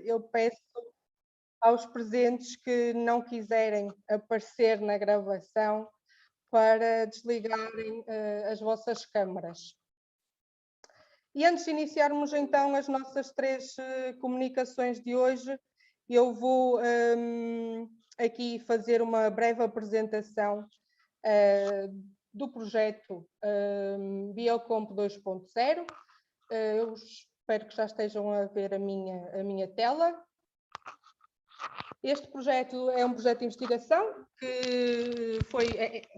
eu peço aos presentes que não quiserem aparecer na gravação para desligarem as vossas câmaras. E antes de iniciarmos então as nossas 3 comunicações de hoje, eu vou aqui fazer uma breve apresentação do projeto Biocomp 2.0. Eu espero que já estejam a ver a minha tela. Este projeto é um projeto de investigação que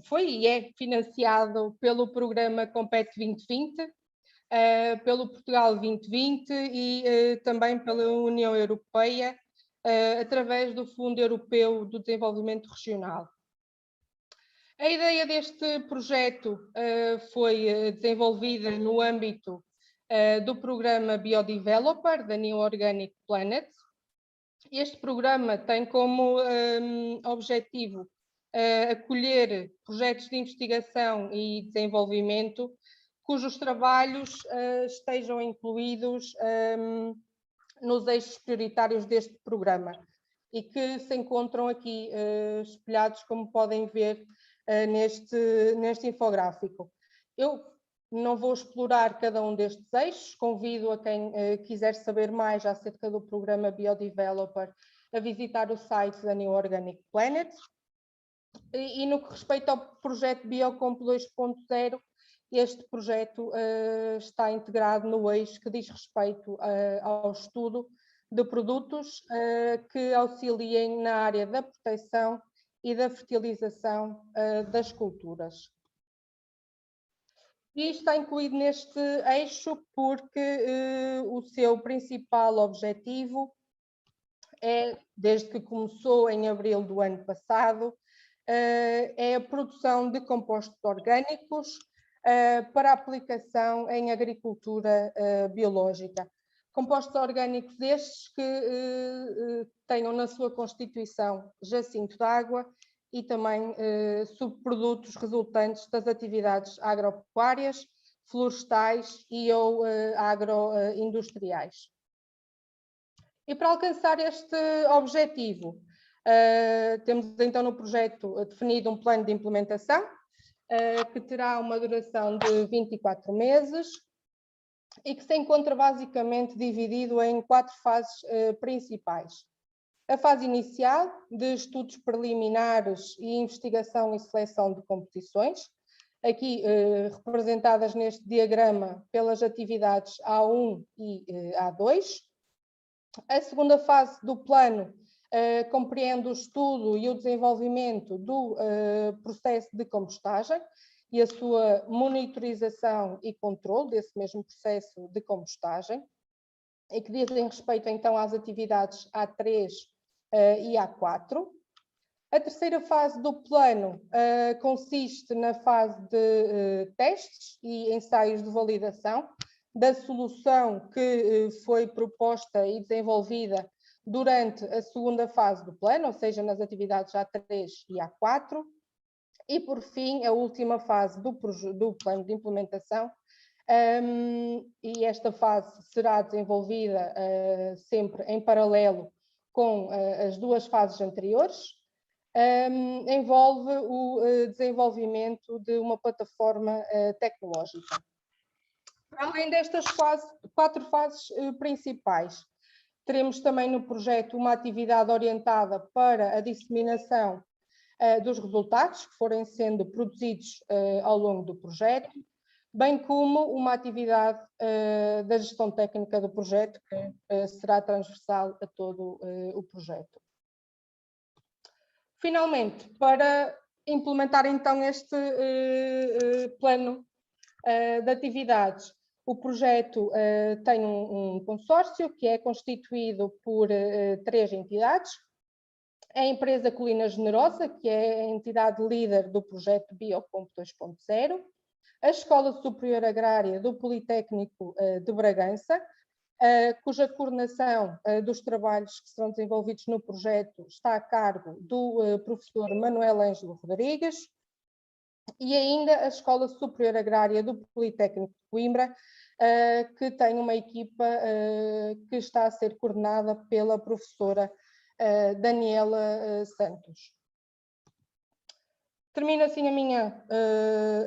foi e é financiado pelo programa Compete 2020, pelo Portugal 2020 e também pela União Europeia, através do Fundo Europeu do Desenvolvimento Regional. A ideia deste projeto foi desenvolvida no âmbito do programa Biodeveloper da New Organic Planet. Este programa tem como objetivo acolher projetos de investigação e desenvolvimento cujos trabalhos estejam incluídos nos eixos prioritários deste programa e que se encontram aqui espelhados, como podem ver neste infográfico. Eu não vou explorar cada um destes eixos, convido a quem quiser saber mais acerca do programa Biodeveloper a visitar o site da New Organic Planet. E no que respeita ao projeto Biocomp 2.0, este projeto está integrado no eixo que diz respeito ao estudo de produtos que auxiliem na área da proteção e da fertilização das culturas. E está incluído neste eixo porque o seu principal objetivo é, desde que começou em abril do ano passado, é a produção de compostos orgânicos para aplicação em agricultura biológica. Compostos orgânicos estes que tenham na sua constituição jacinto de água e também subprodutos resultantes das atividades agropecuárias, florestais e ou agroindustriais. E para alcançar este objetivo, temos então no projeto definido um plano de implementação que terá uma duração de 24 meses e que se encontra basicamente dividido em 4 fases principais. A fase inicial, de estudos preliminares e investigação e seleção de competições, aqui representadas neste diagrama pelas atividades A1 e A2. A segunda fase do plano compreende o estudo e o desenvolvimento do processo de compostagem e a sua monitorização e controle desse mesmo processo de compostagem, e que dizem respeito então às atividades A3 e A4. A terceira fase do plano consiste na fase de testes e ensaios de validação da solução que foi proposta e desenvolvida durante a segunda fase do plano, ou seja, nas atividades A3 e A4. E, por fim, a última fase do plano de implementação, e esta fase será desenvolvida sempre em paralelo com as 2 fases anteriores, envolve o desenvolvimento de uma plataforma tecnológica. Além destas 4 fases principais, teremos também no projeto uma atividade orientada para a disseminação dos resultados que forem sendo produzidos ao longo do projeto, bem como uma atividade da gestão técnica do projeto, que será transversal a todo o projeto. Finalmente, para implementar então este plano de atividades, o projeto tem um consórcio que é constituído por 3 entidades. A empresa Colina Generosa, que é a entidade líder do projeto Biocomp 2.0, a Escola Superior Agrária do Politécnico de Bragança, cuja coordenação dos trabalhos que serão desenvolvidos no projeto está a cargo do professor Manuel Ângelo Rodrigues, e ainda a Escola Superior Agrária do Politécnico de Coimbra, que tem uma equipa que está a ser coordenada pela professora Daniela Santos. Termino assim a minha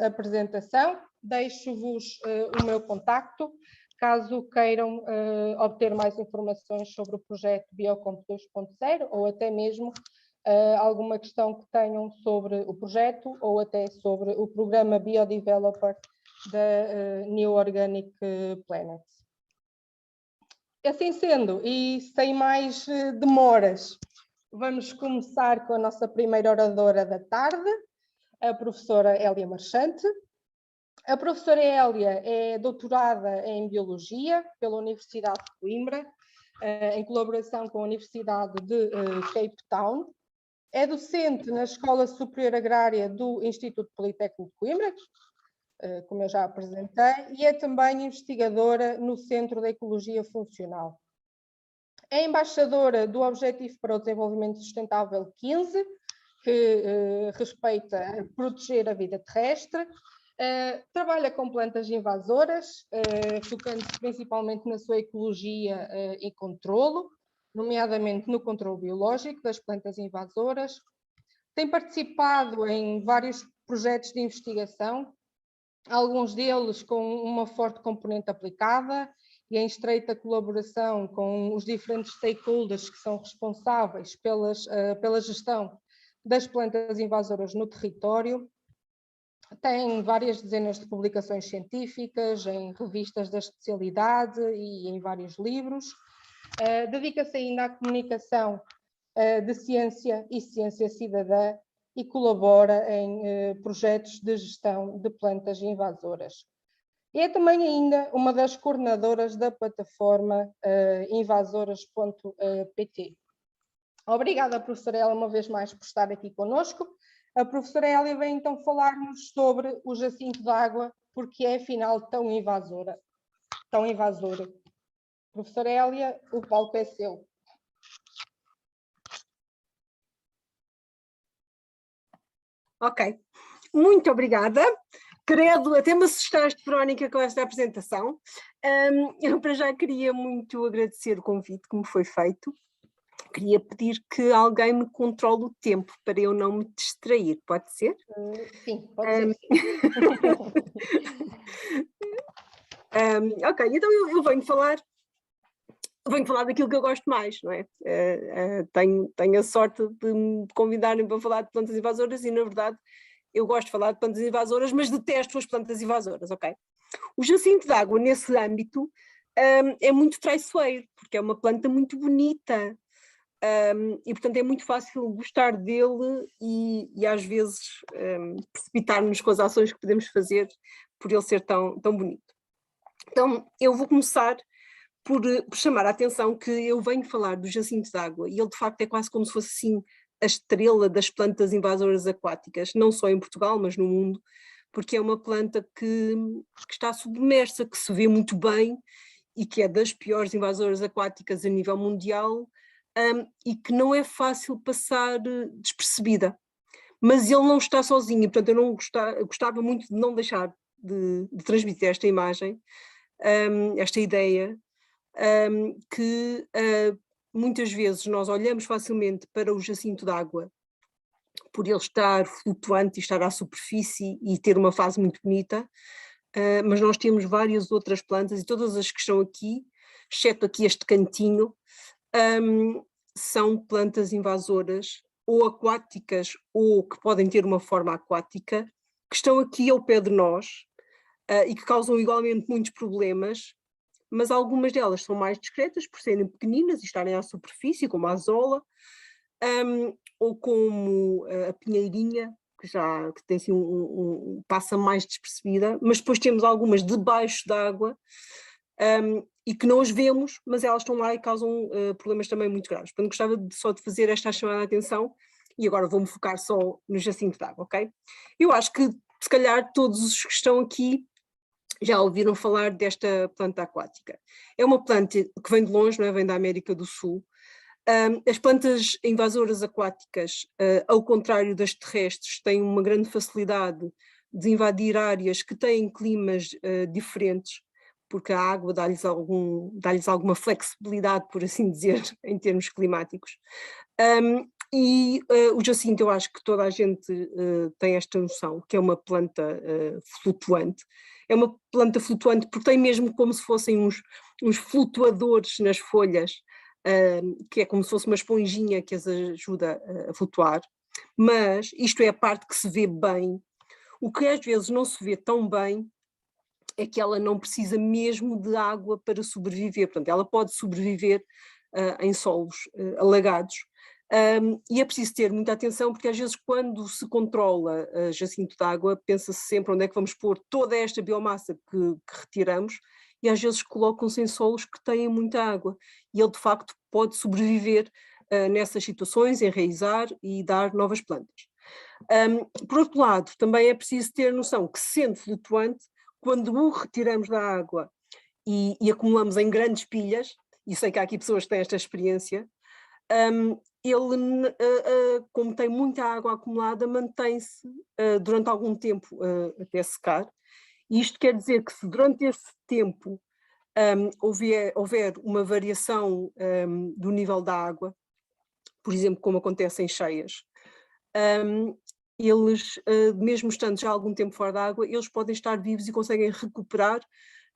apresentação. Deixo-vos o meu contacto, caso queiram obter mais informações sobre o projeto Biocomp 2.0 ou até mesmo alguma questão que tenham sobre o projeto ou até sobre o programa Biodeveloper da New Organic Planet. Assim sendo, e sem mais demoras, vamos começar com a nossa primeira oradora da tarde, a professora Hélia Marchante. A professora Hélia é doutorada em Biologia pela Universidade de Coimbra, em colaboração com a Universidade de Cape Town. É docente na Escola Superior Agrária do Instituto Politécnico de Coimbra, como eu já apresentei, e é também investigadora no Centro de Ecologia Funcional. É embaixadora do Objetivo para o Desenvolvimento Sustentável 15, que respeita proteger a vida terrestre. Trabalha com plantas invasoras, focando-se principalmente na sua ecologia e controlo, nomeadamente no controle biológico das plantas invasoras. Tem participado em vários projetos de investigação, alguns deles com uma forte componente aplicada e em estreita colaboração com os diferentes stakeholders que são responsáveis pela gestão das plantas invasoras no território. Tem várias dezenas de publicações científicas em revistas da especialidade e em vários livros. Dedica-se ainda à comunicação de ciência e ciência cidadã e colabora em projetos de gestão de plantas invasoras. É também ainda uma das coordenadoras da plataforma invasoras.pt. Obrigada, professora Hélia, uma vez mais por estar aqui conosco. A professora Hélia vem então falar-nos sobre o jacinto de água, porque é afinal tão invasora. Professora Hélia, o palco é seu. Ok, muito obrigada. Credo, até me assustaste, Verónica, com esta apresentação. Eu para já queria muito agradecer o convite que me foi feito. Queria pedir que alguém me controle o tempo para eu não me distrair, pode ser? Sim, pode ser. Ok, então eu venho falar daquilo que eu gosto mais, não é? Tenho a sorte de me convidarem para falar de plantas invasoras e, na verdade, eu gosto de falar de plantas invasoras, mas detesto as plantas invasoras, ok? O jacinto de água, nesse âmbito, é muito traiçoeiro, porque é uma planta muito bonita, e, portanto, é muito fácil gostar dele e às vezes, precipitar-nos com as ações que podemos fazer por ele ser tão bonito. Então, eu vou começar por chamar a atenção que eu venho falar do jacinto de água e ele, de facto, é quase como se fosse assim a estrela das plantas invasoras aquáticas, não só em Portugal, mas no mundo, porque é uma planta que está submersa, que se vê muito bem e que é das piores invasoras aquáticas a nível mundial, e que não é fácil passar despercebida. Mas ele não está sozinho, e, portanto, eu não gostava muito de não deixar de transmitir esta imagem, esta ideia, que muitas vezes nós olhamos facilmente para o jacinto de água por ele estar flutuante e estar à superfície e ter uma fase muito bonita, mas nós temos várias outras plantas e todas as que estão aqui, exceto aqui este cantinho, são plantas invasoras ou aquáticas ou que podem ter uma forma aquática, que estão aqui ao pé de nós e que causam igualmente muitos problemas, mas algumas delas são mais discretas por serem pequeninas e estarem à superfície, como a azola, ou como a pinheirinha, que tem assim passa mais despercebida, mas depois temos algumas debaixo d'água e que não as vemos, mas elas estão lá e causam problemas também muito graves. Portanto, gostava só de fazer esta chamada de atenção e agora vou-me focar só no jacinto de água, ok? Eu acho que, se calhar, todos os que estão aqui já ouviram falar desta planta aquática. É uma planta que vem de longe, não é? Vem da América do Sul. As plantas invasoras aquáticas, ao contrário das terrestres, têm uma grande facilidade de invadir áreas que têm climas diferentes, porque a água dá-lhes alguma flexibilidade, por assim dizer, em termos climáticos. O jacinto, eu acho que toda a gente tem esta noção, que é uma planta flutuante. É uma planta flutuante porque tem mesmo como se fossem uns flutuadores nas folhas, que é como se fosse uma esponjinha que as ajuda a flutuar, mas isto é a parte que se vê bem. O que às vezes não se vê tão bem é que ela não precisa mesmo de água para sobreviver, portanto ela pode sobreviver em solos alagados. E é preciso ter muita atenção, porque às vezes quando se controla jacinto de água, pensa-se sempre onde é que vamos pôr toda esta biomassa que retiramos, e às vezes colocam-se em solos que têm muita água, e ele de facto pode sobreviver nessas situações, enraizar e dar novas plantas. Por outro lado, também é preciso ter noção que, sendo flutuante, quando o retiramos da água e acumulamos em grandes pilhas, e sei que há aqui pessoas que têm esta experiência, ele, como tem muita água acumulada, mantém-se durante algum tempo até secar. E isto quer dizer que, se durante esse tempo houver uma variação do nível da água, por exemplo, como acontece em cheias, eles, mesmo estando já algum tempo fora da água, eles podem estar vivos e conseguem recuperar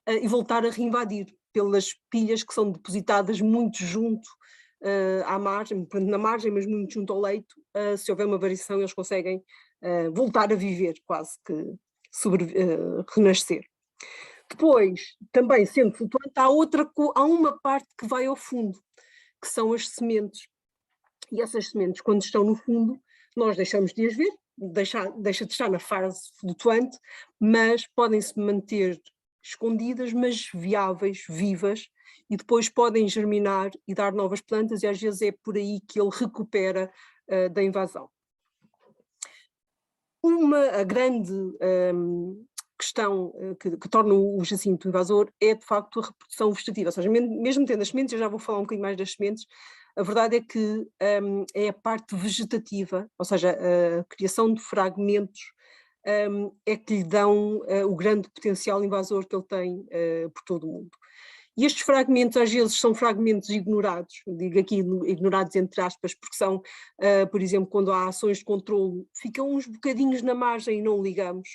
e voltar a reinvadir pelas pilhas que são depositadas muito junto à margem, na margem, mas muito junto ao leito. Se houver uma variação, eles conseguem voltar a viver, quase que renascer. Depois, também sendo flutuante, há uma parte que vai ao fundo, que são as sementes. E essas sementes, quando estão no fundo, nós deixamos de as ver, deixa de estar na fase flutuante, mas podem-se manter escondidas, mas viáveis, vivas, e depois podem germinar e dar novas plantas, e às vezes é por aí que ele recupera da invasão. A grande questão que torna o jacinto invasor é, de facto, a reprodução vegetativa, ou seja, mesmo tendo as sementes, eu já vou falar um bocadinho mais das sementes, a verdade é que é a parte vegetativa, ou seja, a criação de fragmentos é que lhe dão o grande potencial invasor que ele tem por todo o mundo. E estes fragmentos às vezes são fragmentos ignorados, digo aqui ignorados entre aspas, porque são, por exemplo, quando há ações de controlo, ficam uns bocadinhos na margem e não ligamos.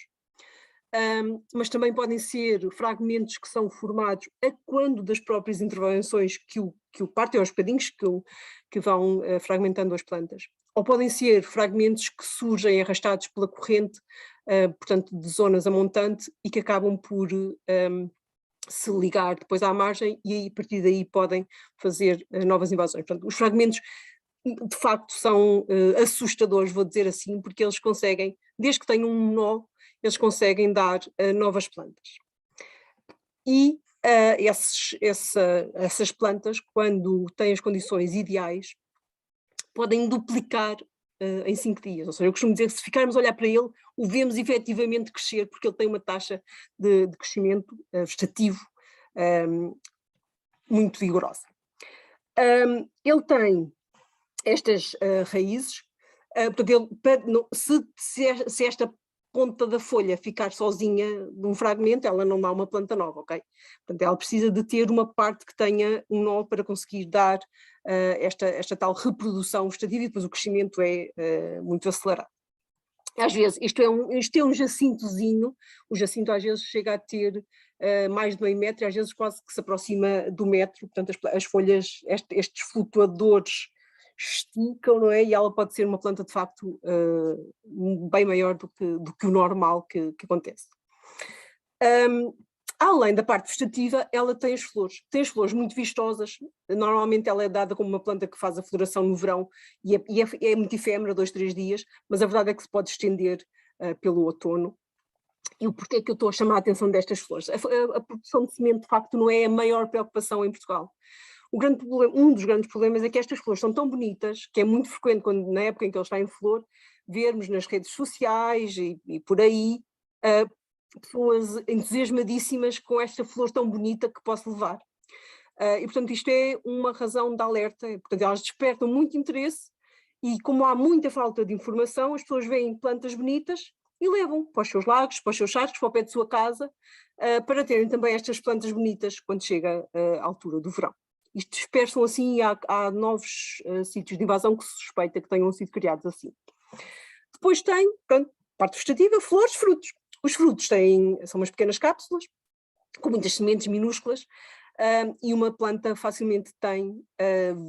Mas também podem ser fragmentos que são formados a quando das próprias intervenções que o partem aos bocadinhos, que vão fragmentando as plantas. Ou podem ser fragmentos que surgem arrastados pela corrente, portanto de zonas a montante, e que acabam por se ligar depois à margem, e aí, a partir daí podem fazer novas invasões. Portanto, os fragmentos de facto são assustadores, vou dizer assim, porque eles conseguem, desde que tenham um nó, eles conseguem dar novas plantas. E essas plantas, quando têm as condições ideais, podem duplicar em 5 dias. Ou seja, eu costumo dizer que se ficarmos a olhar para ele, o vemos efetivamente crescer, porque ele tem uma taxa de crescimento vegetativo muito vigorosa. Ele tem estas raízes, portanto, se esta ponta da folha ficar sozinha num fragmento, ela não dá uma planta nova, ok? Portanto, ela precisa de ter uma parte que tenha um nó para conseguir dar esta tal reprodução vegetativa, e depois o crescimento é muito acelerado. Às vezes, isto é um jacintozinho, o jacinto às vezes chega a ter mais de meio metro, e às vezes quase que se aproxima do metro, portanto as folhas, estes flutuadores esticam, não é? E ela pode ser uma planta de facto bem maior do que o normal que acontece. Além da parte vegetativa, ela tem as flores muito vistosas. Normalmente ela é dada como uma planta que faz a floração no verão e é muito efêmera, 2, 3 dias, mas a verdade é que se pode estender pelo outono. E o porquê que eu estou a chamar a atenção destas flores? A produção de semente, de facto, não é a maior preocupação em Portugal. Um dos grandes problemas é que estas flores são tão bonitas, que é muito frequente, na época em que ele está em flor, vermos nas redes sociais e por aí, pessoas entusiasmadíssimas com esta flor tão bonita que posso levar. E, portanto, isto é uma razão de alerta. Portanto, elas despertam muito interesse, e como há muita falta de informação, as pessoas veem plantas bonitas e levam para os seus lagos, para os seus charcos, para o pé de sua casa, para terem também estas plantas bonitas quando chega a altura do verão. Isto dispersam assim e há novos sítios de invasão que se suspeita que tenham sido criados assim. Depois tem, pronto, parte vegetativa, flores, frutos. Os frutos são umas pequenas cápsulas, com muitas sementes minúsculas, e uma planta facilmente tem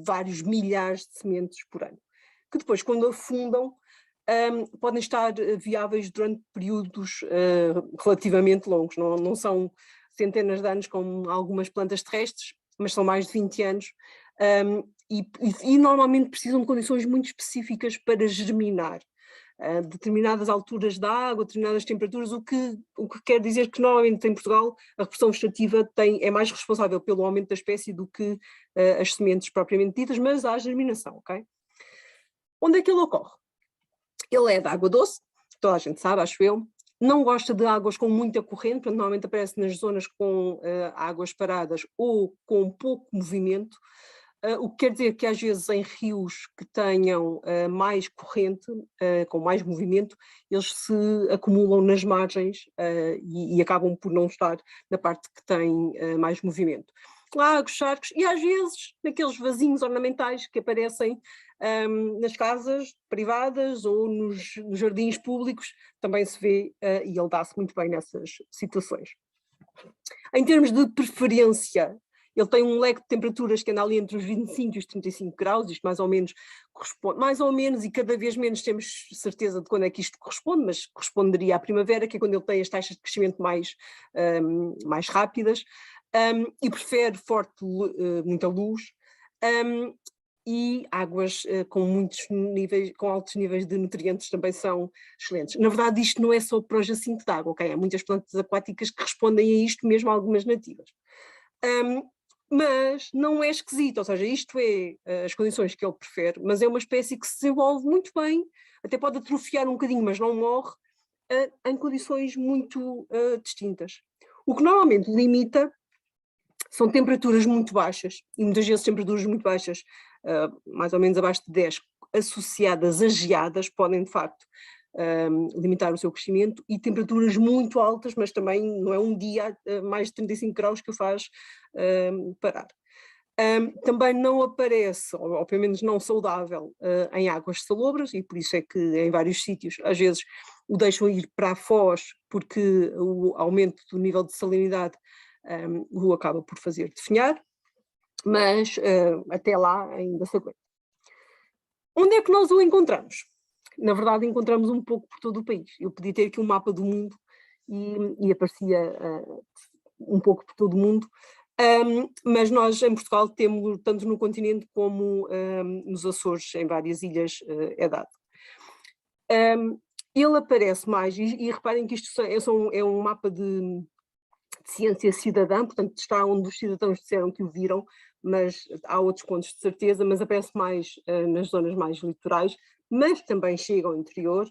vários milhares de sementes por ano, que depois, quando afundam, podem estar viáveis durante períodos relativamente longos, não são centenas de anos como algumas plantas terrestres, mas são mais de 20 anos, e normalmente precisam de condições muito específicas para germinar. Determinadas alturas da água, determinadas temperaturas, o que quer dizer que normalmente em Portugal a reprodução vegetativa é mais responsável pelo aumento da espécie do que as sementes propriamente ditas, mas há germinação, ok? Onde é que ele ocorre? Ele é de água doce, toda a gente sabe, acho eu, não gosta de águas com muita corrente, portanto normalmente aparece nas zonas com águas paradas ou com pouco movimento, o que quer dizer que às vezes em rios que tenham mais corrente, com mais movimento, eles se acumulam nas margens e acabam por não estar na parte que tem mais movimento. Lagos, charcos e às vezes naqueles vasinhos ornamentais que aparecem nas casas privadas ou nos jardins públicos, também se vê e ele dá-se muito bem nessas situações. Em termos de preferência, ele tem um leque de temperaturas que anda ali entre os 25 e os 35 graus, isto mais ou menos corresponde, mais ou menos, e cada vez menos temos certeza de quando é que isto corresponde, mas corresponderia à primavera, que é quando ele tem as taxas de crescimento mais rápidas, e prefere muita luz, e águas com altos níveis de nutrientes também são excelentes. Na verdade, isto não é só para o jacinto de água, ok? Há muitas plantas aquáticas que respondem a isto, mesmo algumas nativas. Mas não é esquisito, ou seja, isto é as condições que ele prefere, mas é uma espécie que se desenvolve muito bem, até pode atrofiar um bocadinho, mas não morre, em condições muito distintas. O que normalmente limita são temperaturas muito baixas, e muitas vezes temperaturas muito baixas, mais ou menos abaixo de 10, associadas a geadas, podem de facto limitar o seu crescimento, e temperaturas muito altas, mas também não é um dia mais de 35 graus que o faz parar. Também não aparece, ou pelo menos não saudável, em águas salobras, e por isso é que em vários sítios às vezes o deixam ir para a foz, porque o aumento do nível de salinidade o acaba por fazer definhar, mas até lá ainda se aguenta. Onde é que nós o encontramos? Na verdade encontramos um pouco por todo o país. Eu podia ter aqui um mapa do mundo e aparecia um pouco por todo o mundo, mas nós em Portugal temos tanto no continente como nos Açores, em várias ilhas é dado. Ele aparece mais, e reparem que isto é um mapa de ciência cidadã, portanto está onde os cidadãos disseram que o viram, mas há outros pontos de certeza, mas aparece mais nas zonas mais litorais, mas também chega ao interior,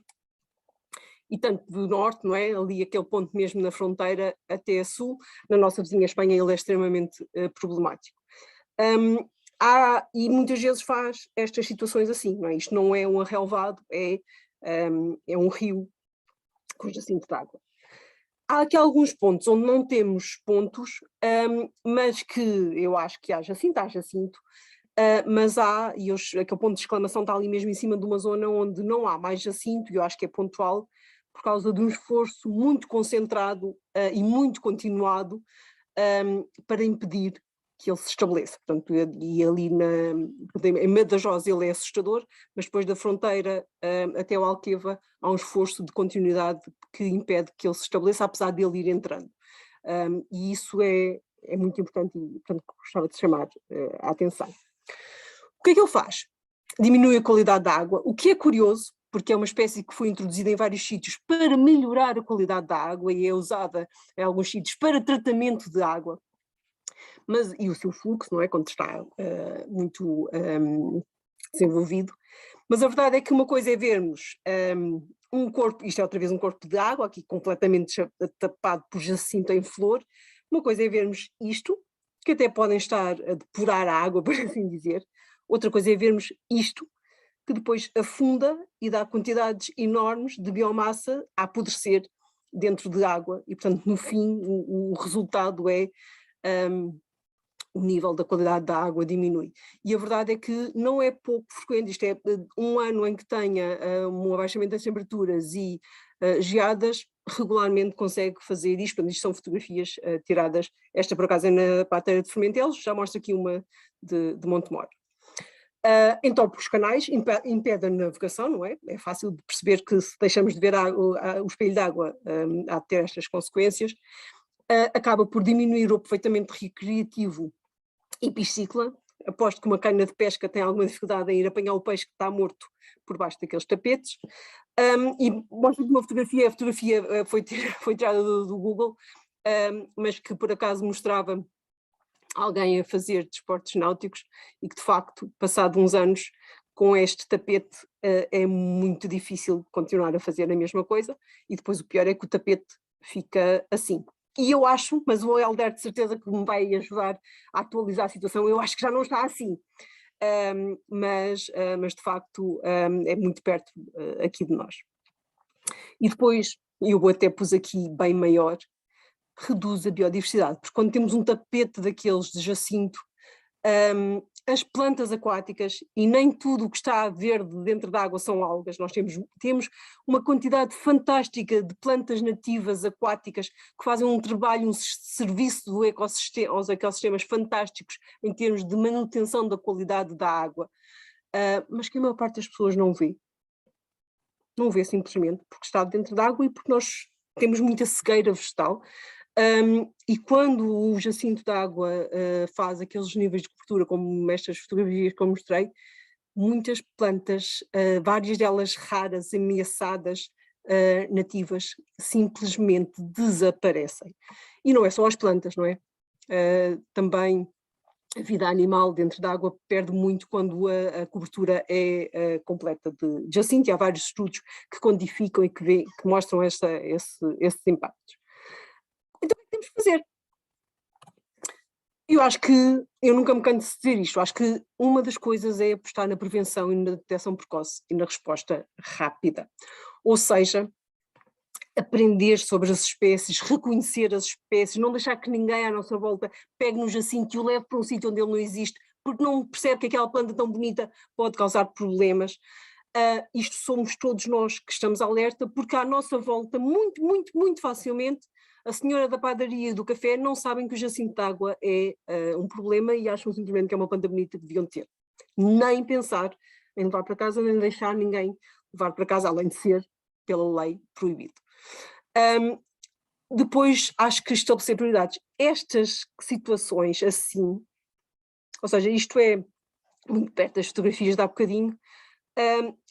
e tanto do norte, não é? Ali aquele ponto mesmo na fronteira até a sul, na nossa vizinha Espanha ele é extremamente problemático. E muitas vezes faz estas situações assim, não é? Isto não é um arrelvado, é um rio com jacinto de água. Há aqui alguns pontos onde não temos pontos, mas que eu acho que há jacinto, mas há, e aquele ponto de exclamação está ali mesmo em cima de uma zona onde não há mais jacinto, e eu acho que é pontual, por causa de um esforço muito concentrado e muito continuado para impedir que ele se estabeleça. Portanto, e ali em Badajoz ele é assustador, mas depois da fronteira até o Alqueva há um esforço de continuidade que impede que ele se estabeleça, apesar dele ir entrando. E isso é muito importante e, portanto, gostava de chamar a atenção. O que é que ele faz? Diminui a qualidade da água, o que é curioso, porque é uma espécie que foi introduzida em vários sítios para melhorar a qualidade da água e é usada em alguns sítios para tratamento de água, e o seu fluxo, não é? Quando está muito desenvolvido. Mas a verdade é que uma coisa é vermos um corpo, isto é outra vez um corpo de água, aqui completamente tapado por jacinto em flor, uma coisa é vermos isto, que até podem estar a depurar a água, por assim dizer, outra coisa é vermos isto, que depois afunda e dá quantidades enormes de biomassa a apodrecer dentro de água e, portanto, no fim, o resultado é o nível da qualidade da água diminui. E a verdade é que não é pouco frequente, isto é um ano em que tenha um abaixamento das temperaturas e geadas, regularmente consegue fazer isto. Portanto, isto são fotografias tiradas, esta por acaso é na Pateira de Formentelos, já mostra aqui uma de Montemor. Entope os canais, impede a navegação, não é? É fácil de perceber que se deixamos de ver o espelho d'água há de ter estas consequências. Acaba por diminuir o aproveitamento recreativo e piscícola. Aposto que uma cana de pesca tem alguma dificuldade em ir apanhar o peixe que está morto por baixo daqueles tapetes. E mostro-te uma fotografia, a fotografia foi tirada do Google, mas que por acaso mostrava alguém a fazer desportos náuticos e que de facto, passado uns anos, com este tapete é muito difícil continuar a fazer a mesma coisa, e depois o pior é que o tapete fica assim. E eu acho, mas o Helder de certeza que me vai ajudar a atualizar a situação, eu acho que já não está assim, mas de facto é muito perto aqui de nós. E depois, eu até pus aqui bem maior, reduz a biodiversidade, porque quando temos um tapete daqueles de jacinto, as plantas aquáticas, e nem tudo o que está verde dentro da água são algas, nós temos uma quantidade fantástica de plantas nativas aquáticas que fazem um trabalho, um serviço do ecossistema, aos ecossistemas fantásticos em termos de manutenção da qualidade da água, mas que a maior parte das pessoas não vê. Não vê simplesmente porque está dentro da água e porque nós temos muita cegueira vegetal. E quando o jacinto de água faz aqueles níveis de cobertura, como estas fotografias que eu mostrei, muitas plantas, várias delas raras, ameaçadas, nativas, simplesmente desaparecem. E não é só as plantas, não é? Também a vida animal dentro da água perde muito quando a cobertura é completa de jacinto, e há vários estudos que quantificam e que mostram esses impactos. Então o que temos que fazer? Eu acho que, eu nunca me canso de dizer isto, acho que uma das coisas é apostar na prevenção e na detecção precoce e na resposta rápida. Ou seja, aprender sobre as espécies, reconhecer as espécies, não deixar que ninguém à nossa volta pegue no jacinto e o leve para um sítio onde ele não existe, porque não percebe que aquela planta tão bonita pode causar problemas. Isto somos todos nós que estamos alerta, porque à nossa volta, muito, muito, muito facilmente, a senhora da padaria e do café não sabem que o jacinto de água é um problema e acham simplesmente que é uma planta bonita que deviam ter. Nem pensar em levar para casa, nem deixar ninguém levar para casa, além de ser, pela lei, proibido. Depois, acho que estabelecer prioridades. Estas situações assim, ou seja, isto é muito perto das fotografias de há bocadinho,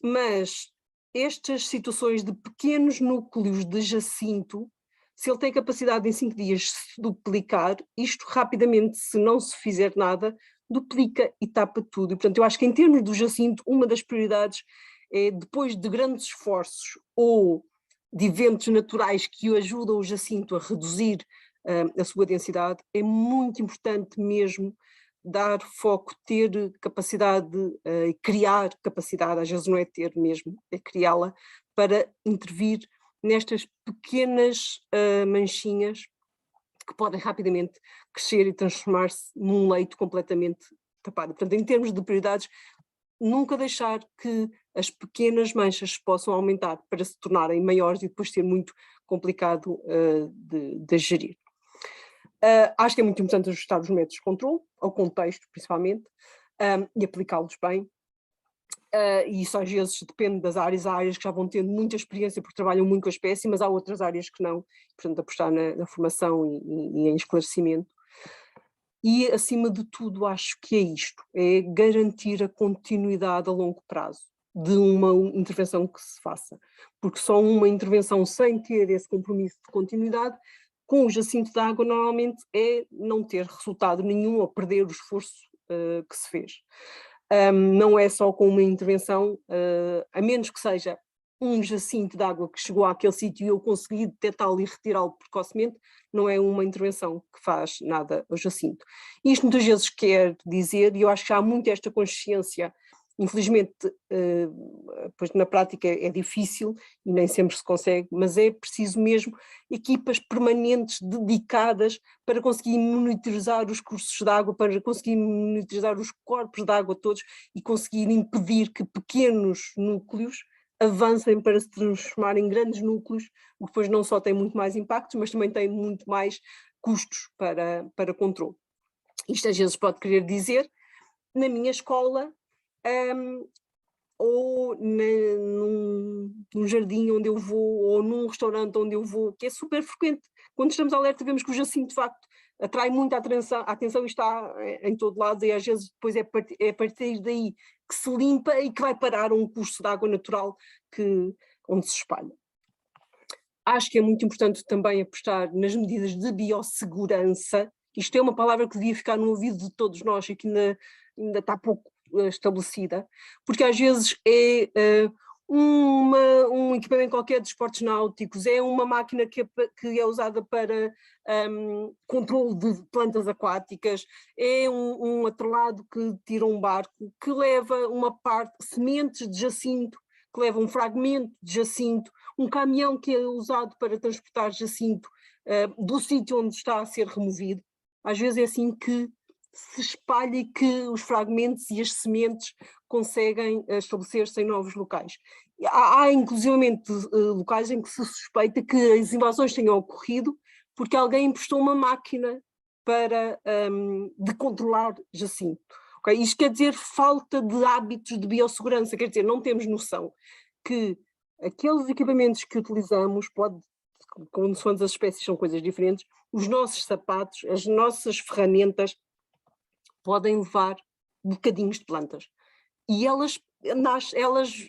mas estas situações de pequenos núcleos de jacinto, se ele tem capacidade em 5 dias se duplicar, isto rapidamente, se não se fizer nada, duplica e tapa tudo. E, portanto, eu acho que em termos do jacinto, uma das prioridades é, depois de grandes esforços ou de eventos naturais que o ajudam o jacinto a reduzir a sua densidade, é muito importante mesmo dar foco, ter capacidade, criar capacidade, às vezes não é ter mesmo, é criá-la, para intervir nestas pequenas manchinhas que podem rapidamente crescer e transformar-se num leito completamente tapado. Portanto, em termos de prioridades, nunca deixar que as pequenas manchas possam aumentar para se tornarem maiores e depois ser muito complicado de gerir. Acho que é muito importante ajustar os métodos de controle, ao contexto principalmente, e aplicá-los bem. E isso às vezes depende das áreas, há áreas que já vão tendo muita experiência porque trabalham muito com a espécie, mas há outras áreas que não, portanto apostar na formação e em esclarecimento. E acima de tudo acho que é isto, é garantir a continuidade a longo prazo de uma intervenção que se faça, porque só uma intervenção sem ter esse compromisso de continuidade com o jacinto de água normalmente é não ter resultado nenhum ou perder o esforço que se fez. Não é só com uma intervenção, a menos que seja um jacinto de água que chegou àquele sítio e eu consegui detectá-lo e retirá-lo precocemente, não é uma intervenção que faz nada ao jacinto. Isto muitas vezes quer dizer, e eu acho que há muito esta consciência Infelizmente, pois na prática é difícil e nem sempre se consegue, mas é preciso mesmo equipas permanentes dedicadas para conseguir monitorizar os cursos de água, para conseguir monitorizar os corpos de água todos e conseguir impedir que pequenos núcleos avancem para se transformar em grandes núcleos, o que depois não só tem muito mais impactos, mas também tem muito mais custos para controle. Isto às vezes pode querer dizer, na minha escola, ou num jardim onde eu vou, ou num restaurante onde eu vou, que é super frequente. Quando estamos alerta vemos que o jacinto de facto atrai muita atenção e está em todo lado, e às vezes depois é a partir daí que se limpa e que vai parar a um curso de água natural onde se espalha. Acho que é muito importante também apostar nas medidas de biossegurança. Isto é uma palavra que devia ficar no ouvido de todos nós e que ainda está pouco estabelecida, porque às vezes é um equipamento qualquer de esportes náuticos, é uma máquina que é usada para controle de plantas aquáticas, é um atrelado que tira um barco, que leva uma parte, sementes de jacinto, que leva um fragmento de jacinto, um caminhão que é usado para transportar jacinto do sítio onde está a ser removido. Às vezes é assim que se espalha e que os fragmentos e as sementes conseguem estabelecer-se em novos locais. Há inclusivamente locais em que se suspeita que as invasões tenham ocorrido porque alguém emprestou uma máquina de controlar jacinto. Okay? Isto quer dizer falta de hábitos de biossegurança, quer dizer, não temos noção que aqueles equipamentos que utilizamos, consoante as espécies são coisas diferentes, os nossos sapatos, as nossas ferramentas podem levar bocadinhos de plantas. E elas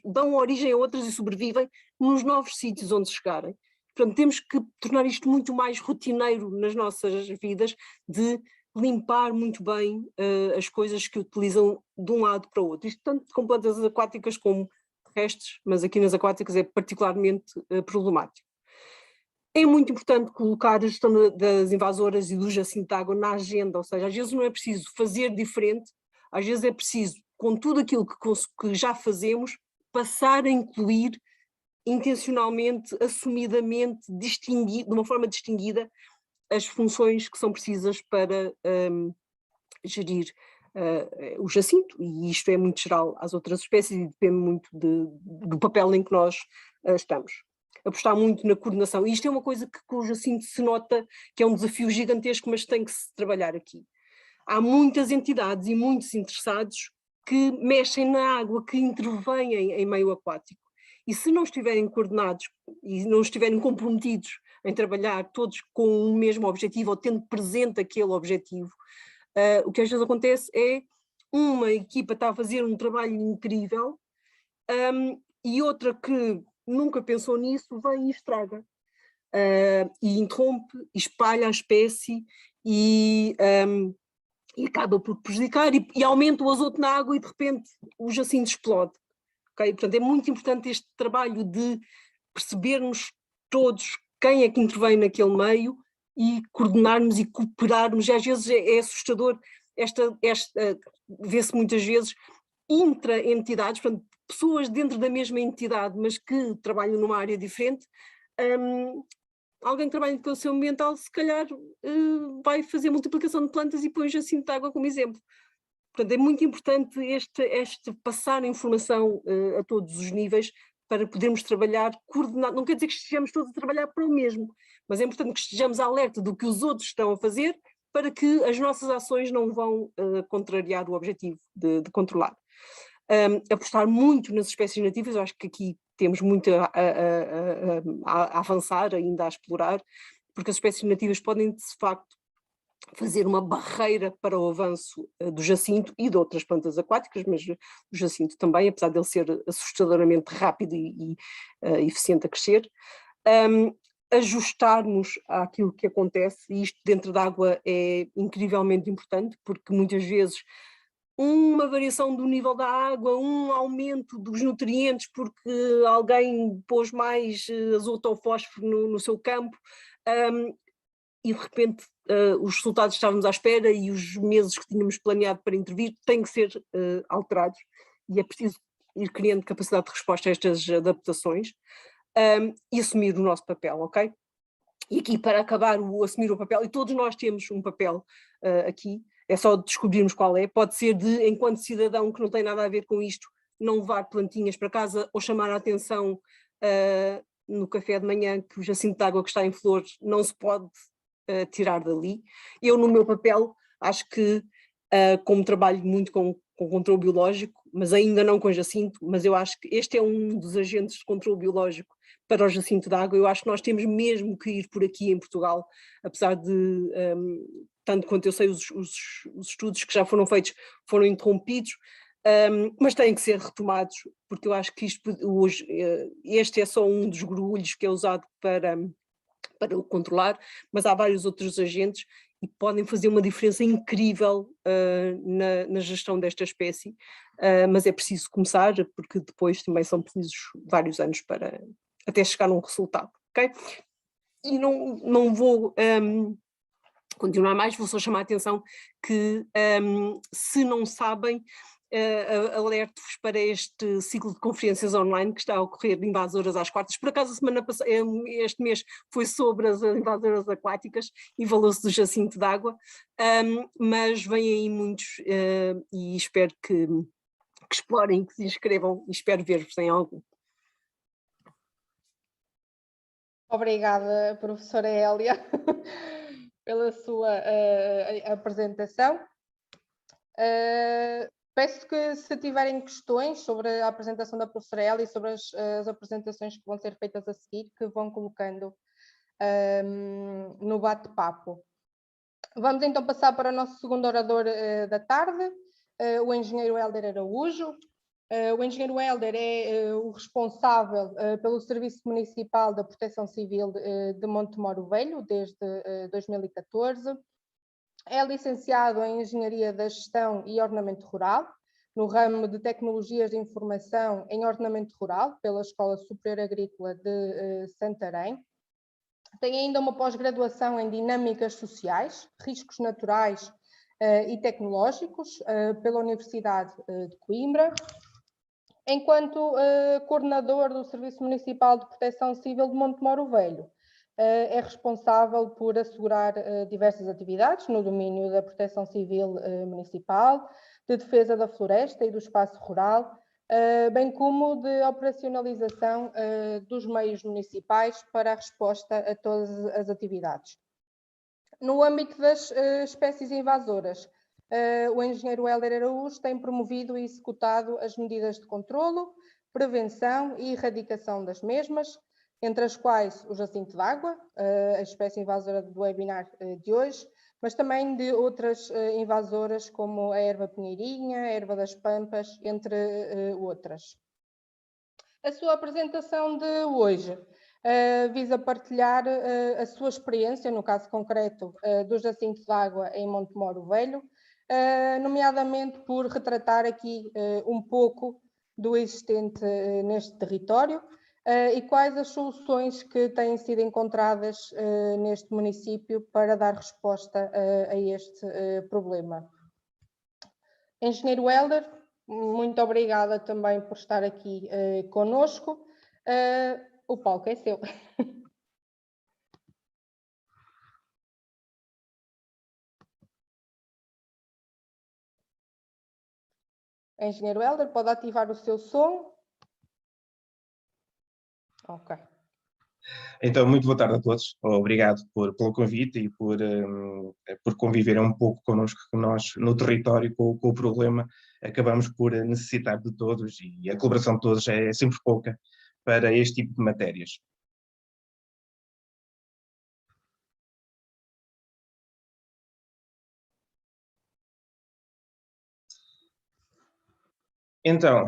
dão origem a outras e sobrevivem nos novos sítios onde chegarem. Portanto, temos que tornar isto muito mais rotineiro nas nossas vidas, de limpar muito bem as coisas que utilizam de um lado para o outro. Isto tanto com plantas aquáticas como terrestres, mas aqui nas aquáticas é particularmente problemático. É muito importante colocar a gestão das invasoras e do jacinto de água na agenda, ou seja, às vezes não é preciso fazer diferente, às vezes é preciso, com tudo aquilo que já fazemos, passar a incluir intencionalmente, assumidamente, de uma forma distinguida, as funções que são precisas para gerir o jacinto, e isto é muito geral às outras espécies e depende muito do papel em que nós estamos. Apostar muito na coordenação, e isto é uma coisa que com o jacinto se nota que é um desafio gigantesco, mas tem que se trabalhar aqui. Há muitas entidades e muitos interessados que mexem na água, que intervêm em meio aquático, e se não estiverem coordenados e não estiverem comprometidos em trabalhar todos com o mesmo objetivo ou tendo presente aquele objetivo, o que às vezes acontece é uma equipa está a fazer um trabalho incrível e outra que nunca pensou nisso vem e estraga, e interrompe, espalha a espécie e acaba por prejudicar e aumenta o azoto na água e de repente o jacinto explode. Okay? Portanto, é muito importante este trabalho de percebermos todos quem é que intervém naquele meio e coordenarmos e cooperarmos. E às vezes é assustador, vê-se muitas vezes intra-entidades, portanto, pessoas dentro da mesma entidade, mas que trabalham numa área diferente. Alguém que trabalha em educação ambiental, se calhar, vai fazer multiplicação de plantas e põe o jacinto de água como exemplo. Portanto, é muito importante este passar a informação a todos os níveis para podermos trabalhar coordenado. Não quer dizer que estejamos todos a trabalhar para o mesmo, mas é importante que estejamos alerta do que os outros estão a fazer para que as nossas ações não vão contrariar o objetivo de controlar. Apostar muito nas espécies nativas, eu acho que aqui temos muito a avançar, ainda a explorar, porque as espécies nativas podem, de facto, fazer uma barreira para o avanço do jacinto e de outras plantas aquáticas, mas o jacinto também, apesar de ele ser assustadoramente rápido e eficiente a crescer. Ajustarmos àquilo que acontece, e isto dentro da água é incrivelmente importante, porque muitas vezes uma variação do nível da água, um aumento dos nutrientes porque alguém pôs mais azoto ou fósforo no seu campo, e de repente os resultados que estávamos à espera e os meses que tínhamos planeado para intervir têm que ser alterados. e é preciso ir criando capacidade de resposta a estas adaptações e assumir o nosso papel, ok? E aqui, para acabar o assumir o papel, e todos nós temos um papel aqui, é só descobrirmos qual é, pode ser de, enquanto cidadão que não tem nada a ver com isto, não levar plantinhas para casa ou chamar a atenção no café de manhã que o jacinto de água que está em flores não se pode tirar dali. Eu, no meu papel, acho que, como trabalho muito com controle biológico, mas ainda não com jacinto, mas eu acho que este é um dos agentes de controle biológico para o jacinto de água. Eu acho que nós temos mesmo que ir por aqui em Portugal, apesar de, tanto quanto eu sei, os estudos que já foram feitos foram interrompidos, mas têm que ser retomados, porque eu acho que isto hoje, este é só um dos grulhos que é usado para o controlar, mas há vários outros agentes e podem fazer uma diferença incrível na gestão desta espécie, mas é preciso começar, porque depois também são precisos vários anos para até chegar a um resultado, ok? E não vou continuar mais, vou só chamar a atenção que se não sabem, alerto-vos para este ciclo de conferências online que está a ocorrer de invasoras às quartas. Por acaso, a semana passada, este mês foi sobre as invasoras aquáticas e falou-se do jacinto de água, mas vêm aí muitos e espero que explorem, que se inscrevam e espero ver-vos em algum. Obrigada, professora Hélia, pela sua apresentação. Peço que, se tiverem questões sobre a apresentação da professora Hélia e sobre as apresentações que vão ser feitas a seguir, que vão colocando no bate-papo. Vamos então passar para o nosso segundo orador da tarde, o engenheiro Hélder Araújo. O engenheiro Hélder é o responsável pelo Serviço Municipal da Proteção Civil de Montemoro Velho desde 2014. É licenciado em Engenharia da Gestão e Ordenamento Rural, no ramo de Tecnologias de Informação em Ordenamento Rural, pela Escola Superior Agrícola de Santarém. Tem ainda uma pós-graduação em Dinâmicas Sociais, Riscos Naturais e Tecnológicos, pela Universidade de Coimbra. Enquanto coordenador do Serviço Municipal de Proteção Civil de Montemoro Velho, é responsável por assegurar diversas atividades no domínio da proteção civil municipal, de defesa da floresta e do espaço rural, bem como de operacionalização dos meios municipais para a resposta a todas as atividades. No âmbito das espécies invasoras, o engenheiro Hélder Araújo tem promovido e executado as medidas de controlo, prevenção e erradicação das mesmas, entre as quais o jacinto de água, a espécie invasora do webinar de hoje, mas também de outras invasoras como a erva pinheirinha, a erva das pampas, entre outras. A sua apresentação de hoje visa partilhar a sua experiência, no caso concreto do jacinto de água em Montemoro Velho, nomeadamente por retratar aqui um pouco do existente neste território e quais as soluções que têm sido encontradas neste município para dar resposta a este problema. Engenheiro Hélder, muito obrigada também por estar aqui conosco. O palco é seu. Engenheiro Hélder, pode ativar o seu som. Ok. Então, muito boa tarde a todos. Obrigado pelo convite e por conviverem um pouco connosco, que nós no território com o problema acabamos por necessitar de todos e a colaboração de todos é sempre pouca para este tipo de matérias. Então,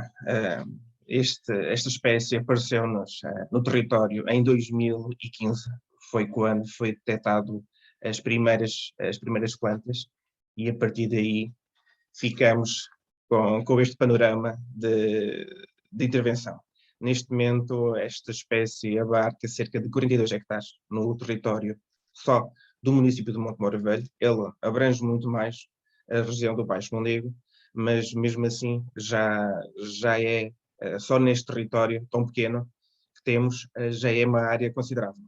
esta espécie apareceu-nos no território em 2015, foi quando foi detectado as primeiras plantas e a partir daí ficamos com este panorama de intervenção. Neste momento, esta espécie abarca cerca de 42 hectares no território só do município de Montemoro Velho. Ele abrange muito mais a região do Baixo Mondego, mas mesmo assim já é, só neste território tão pequeno que temos, já é uma área considerável.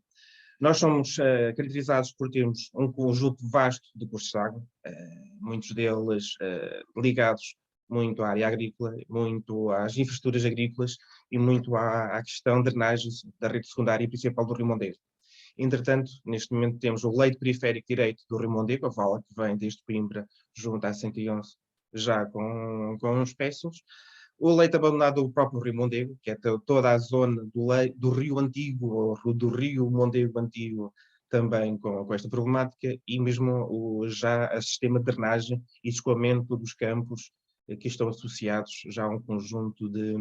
Nós somos caracterizados por termos um conjunto vasto de cursos de água, muitos deles ligados muito à área agrícola, muito às infraestruturas agrícolas e muito à questão de drenagens da rede secundária e principal do Rio Mondego. Entretanto, neste momento temos o leito periférico direito do Rio Mondego, a vala que vem desde Coimbra junto à 111, já com espécies. O leito abandonado do próprio Rio Mondego, que é toda a zona do Rio Antigo, ou do Rio Mondego Antigo, também com esta problemática, e mesmo já o sistema de drenagem e escoamento dos campos que estão associados já a um conjunto de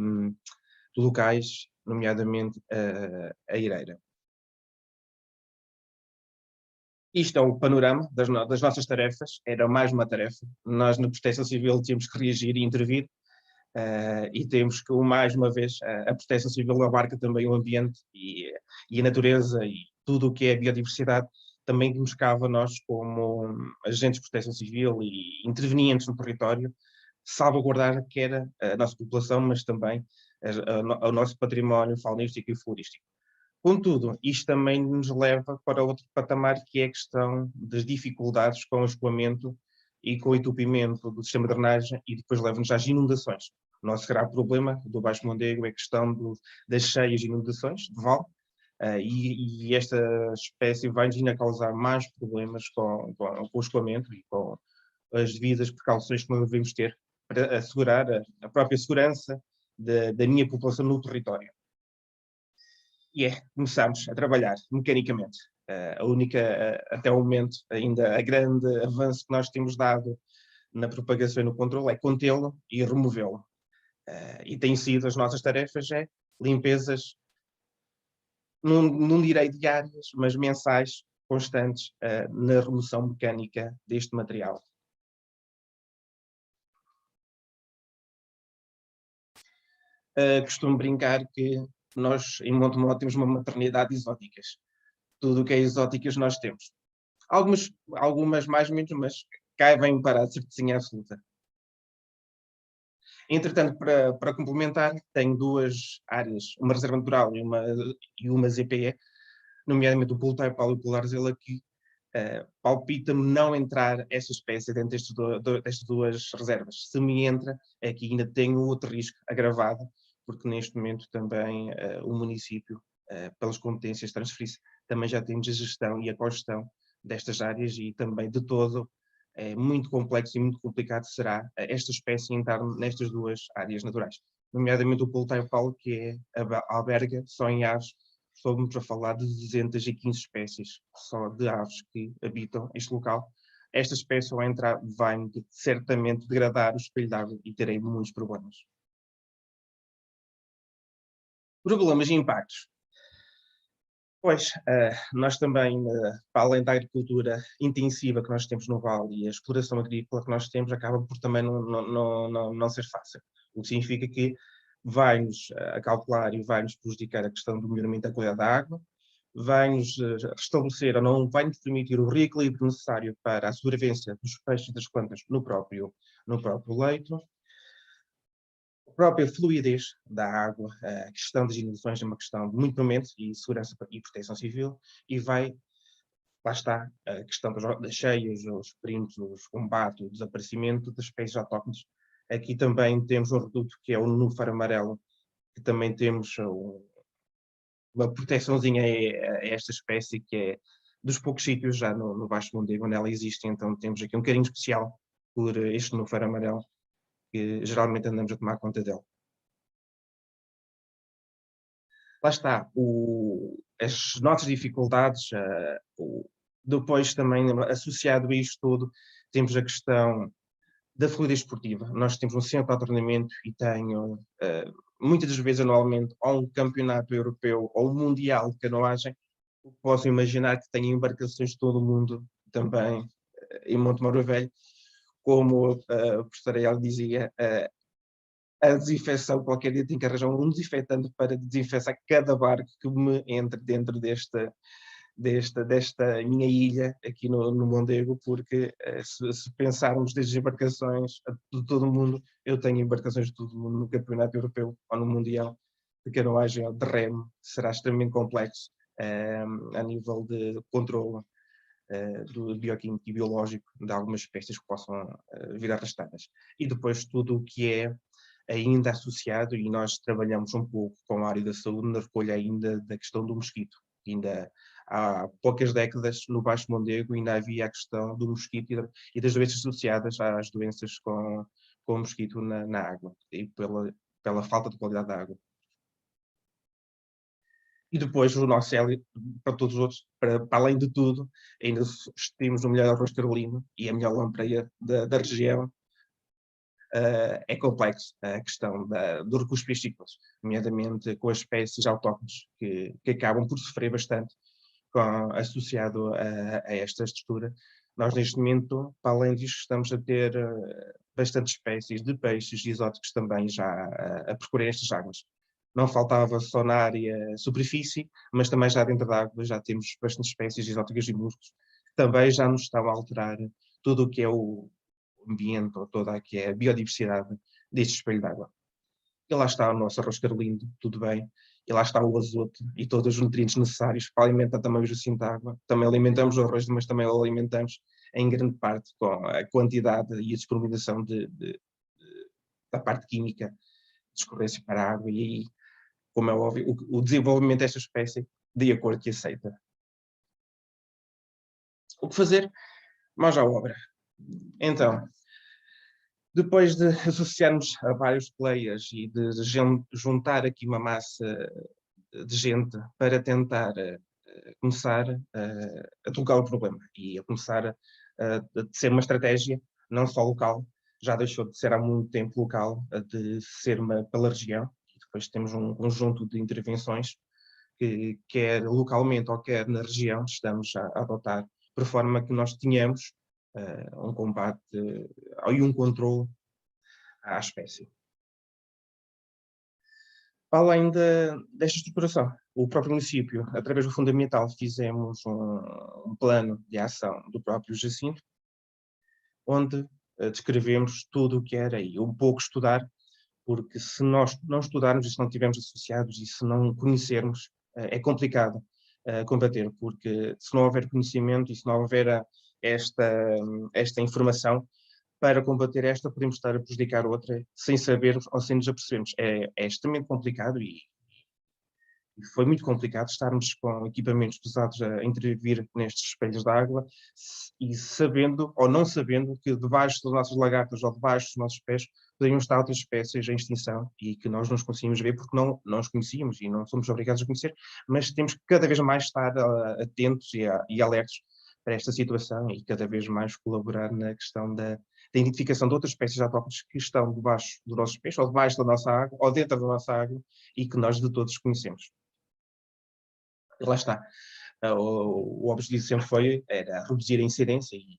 locais, nomeadamente a Ereira. Isto é o panorama das nossas tarefas, era mais uma tarefa. Nós, na Proteção Civil, temos que reagir e intervir, e temos que, mais uma vez, a Proteção Civil abarca também o ambiente e a natureza e tudo o que é a biodiversidade, também nos cabe a nós, como agentes de Proteção Civil e intervenientes no território, salvaguardar quer a nossa população, mas também o nosso património faunístico e florístico. Contudo, isto também nos leva para outro patamar, que é a questão das dificuldades com o escoamento e com o entupimento do sistema de drenagem, e depois leva-nos às inundações. O nosso grave problema do Baixo Mondego é a questão das cheias e inundações de val, e esta espécie vai-nos ainda causar mais problemas com o escoamento e com as devidas precauções que nós devemos ter para assegurar a própria segurança da minha população no território. E começamos a trabalhar mecanicamente. A única, até o momento, ainda a grande avanço que nós temos dado na propagação e no controle é contê-lo e removê-lo. E têm sido as nossas tarefas, limpezas, não direi diárias, mas mensais, constantes, na remoção mecânica deste material. Costumo brincar que nós, em Montemor, temos uma maternidade de exóticas. Tudo o que é exóticas nós temos. Algumas mais ou menos, mas cá vem para a certeza absoluta. Entretanto, para complementar, tenho duas áreas, uma reserva natural e uma ZPE, nomeadamente o Polo-Taio e o Polo-Arzela, que palpita-me não entrar esta espécie dentro destas duas reservas. Se me entra, é que ainda tenho outro risco agravado, porque neste momento também o município, pelas competências transferidas, também já temos a gestão e a cogestão destas áreas, e também de todo é muito complexo e muito complicado será esta espécie entrar nestas duas áreas naturais, nomeadamente o Polo-Taio que alberga só em aves. Estamos a falar de 215 espécies só de aves que habitam este local. Esta espécie, ao entrar, vai certamente degradar o espelho de água e terei muitos problemas. Problemas e impactos. Pois, nós também, para além da agricultura intensiva que nós temos no Vale e a exploração agrícola que nós temos, acaba por também não ser fácil. O que significa que vai-nos calcular e vai-nos prejudicar a questão do melhoramento da qualidade da água, vai-nos restabelecer ou não vai-nos permitir o reequilíbrio necessário para a sobrevivência dos peixes e das plantas no próprio leito. A própria fluidez da água, a questão das inundações é uma questão muito premente, e segurança e proteção civil, e lá está, a questão das cheias, os perímetros, o combate, o desaparecimento das espécies autóctones. Aqui também temos um reduto que é o nenúfar amarelo, que também temos uma proteçãozinha a esta espécie, que é dos poucos sítios já no Baixo Mondego onde ela existe, então temos aqui um carinho especial por este nenúfar amarelo, que geralmente andamos a tomar conta dele. Lá está, as nossas dificuldades, depois também associado a isto tudo, temos a questão da fluidez esportiva. Nós temos um centro de treinamento e tenho, muitas das vezes anualmente, ou um campeonato europeu ou um mundial de canoagem. Posso imaginar que tenho embarcações de todo o mundo também em Montemor Velho, como a professora Ayala dizia, a desinfecção, qualquer dia tem que arranjar um desinfetante para desinfetar cada barco que me entre dentro desta minha ilha aqui no Mondego, porque se pensarmos desde embarcações de todo o mundo, eu tenho embarcações de todo o mundo no Campeonato Europeu ou no Mundial de canoagem ou de remo, será extremamente complexo a nível de controle do bioquímico e biológico de algumas espécies que possam vir arrastadas. E depois tudo o que é ainda associado, e nós trabalhamos um pouco com a área da saúde na recolha ainda da questão do mosquito. Ainda há poucas décadas, no Baixo Mondego, ainda havia a questão do mosquito e das doenças associadas às doenças com o mosquito na água, e pela falta de qualidade da água. E depois o nosso Hélio, para todos os outros, para além de tudo, ainda temos o melhor arroz carolino e a melhor lampreia da região. É complexo a questão do recursos piscícolas, nomeadamente com as espécies autóctones que acabam por sofrer bastante associado a esta estrutura. Nós, neste momento, para além disto, estamos a ter bastantes espécies de peixes exóticos também já a percorrer estas águas. Não faltava só na área superfície, mas também já dentro da água já temos bastantes espécies exóticas e musgos que também já nos estão a alterar tudo o que é o ambiente ou toda a que é a biodiversidade deste espelho d'água. E lá está o nosso arroz carolino, tudo bem, e lá está o azoto e todos os nutrientes necessários para alimentar também o jacinto de água. Também alimentamos o arroz, mas também o alimentamos em grande parte com a quantidade e a disponibilização da parte química de escorrência para a água e aí, como é óbvio, o desenvolvimento desta espécie de acordo que aceita. O que fazer? Mãos à obra. Então, depois de associarmos a vários players e de juntar aqui uma massa de gente para tentar começar a trocar o problema e a começar a ser uma estratégia não só local, já deixou de ser há muito tempo local, de ser pela região, e depois temos um conjunto de intervenções que quer localmente ou quer na região estamos a adotar, por forma que nós tenhamos um combate e um controle à espécie. Além desta estruturação, o próprio município, através do Fundamental, fizemos um plano de ação do próprio Jacinto, onde descrevemos tudo o que era e um pouco estudar, porque se nós não estudarmos e se não estivermos associados e se não conhecermos, é complicado combater, porque se não houver conhecimento e se não houver esta informação, para combater esta podemos estar a prejudicar outra sem saber ou sem nos apercebermos. É extremamente complicado e foi muito complicado estarmos com equipamentos pesados a intervir nestes espelhos de água e sabendo ou não sabendo que debaixo das nossas lagartas ou debaixo dos nossos pés poderiam estar outras espécies em extinção e que nós não os conseguimos ver porque não os conhecíamos e não somos obrigados a conhecer, mas temos que cada vez mais estar atentos e alertos para esta situação e cada vez mais colaborar na questão da identificação de outras espécies autóctones que estão debaixo dos nossos peixes, ou debaixo da nossa água, ou dentro da nossa água, e que nós de todos conhecemos. E lá está. O objetivo sempre era reduzir a incidência e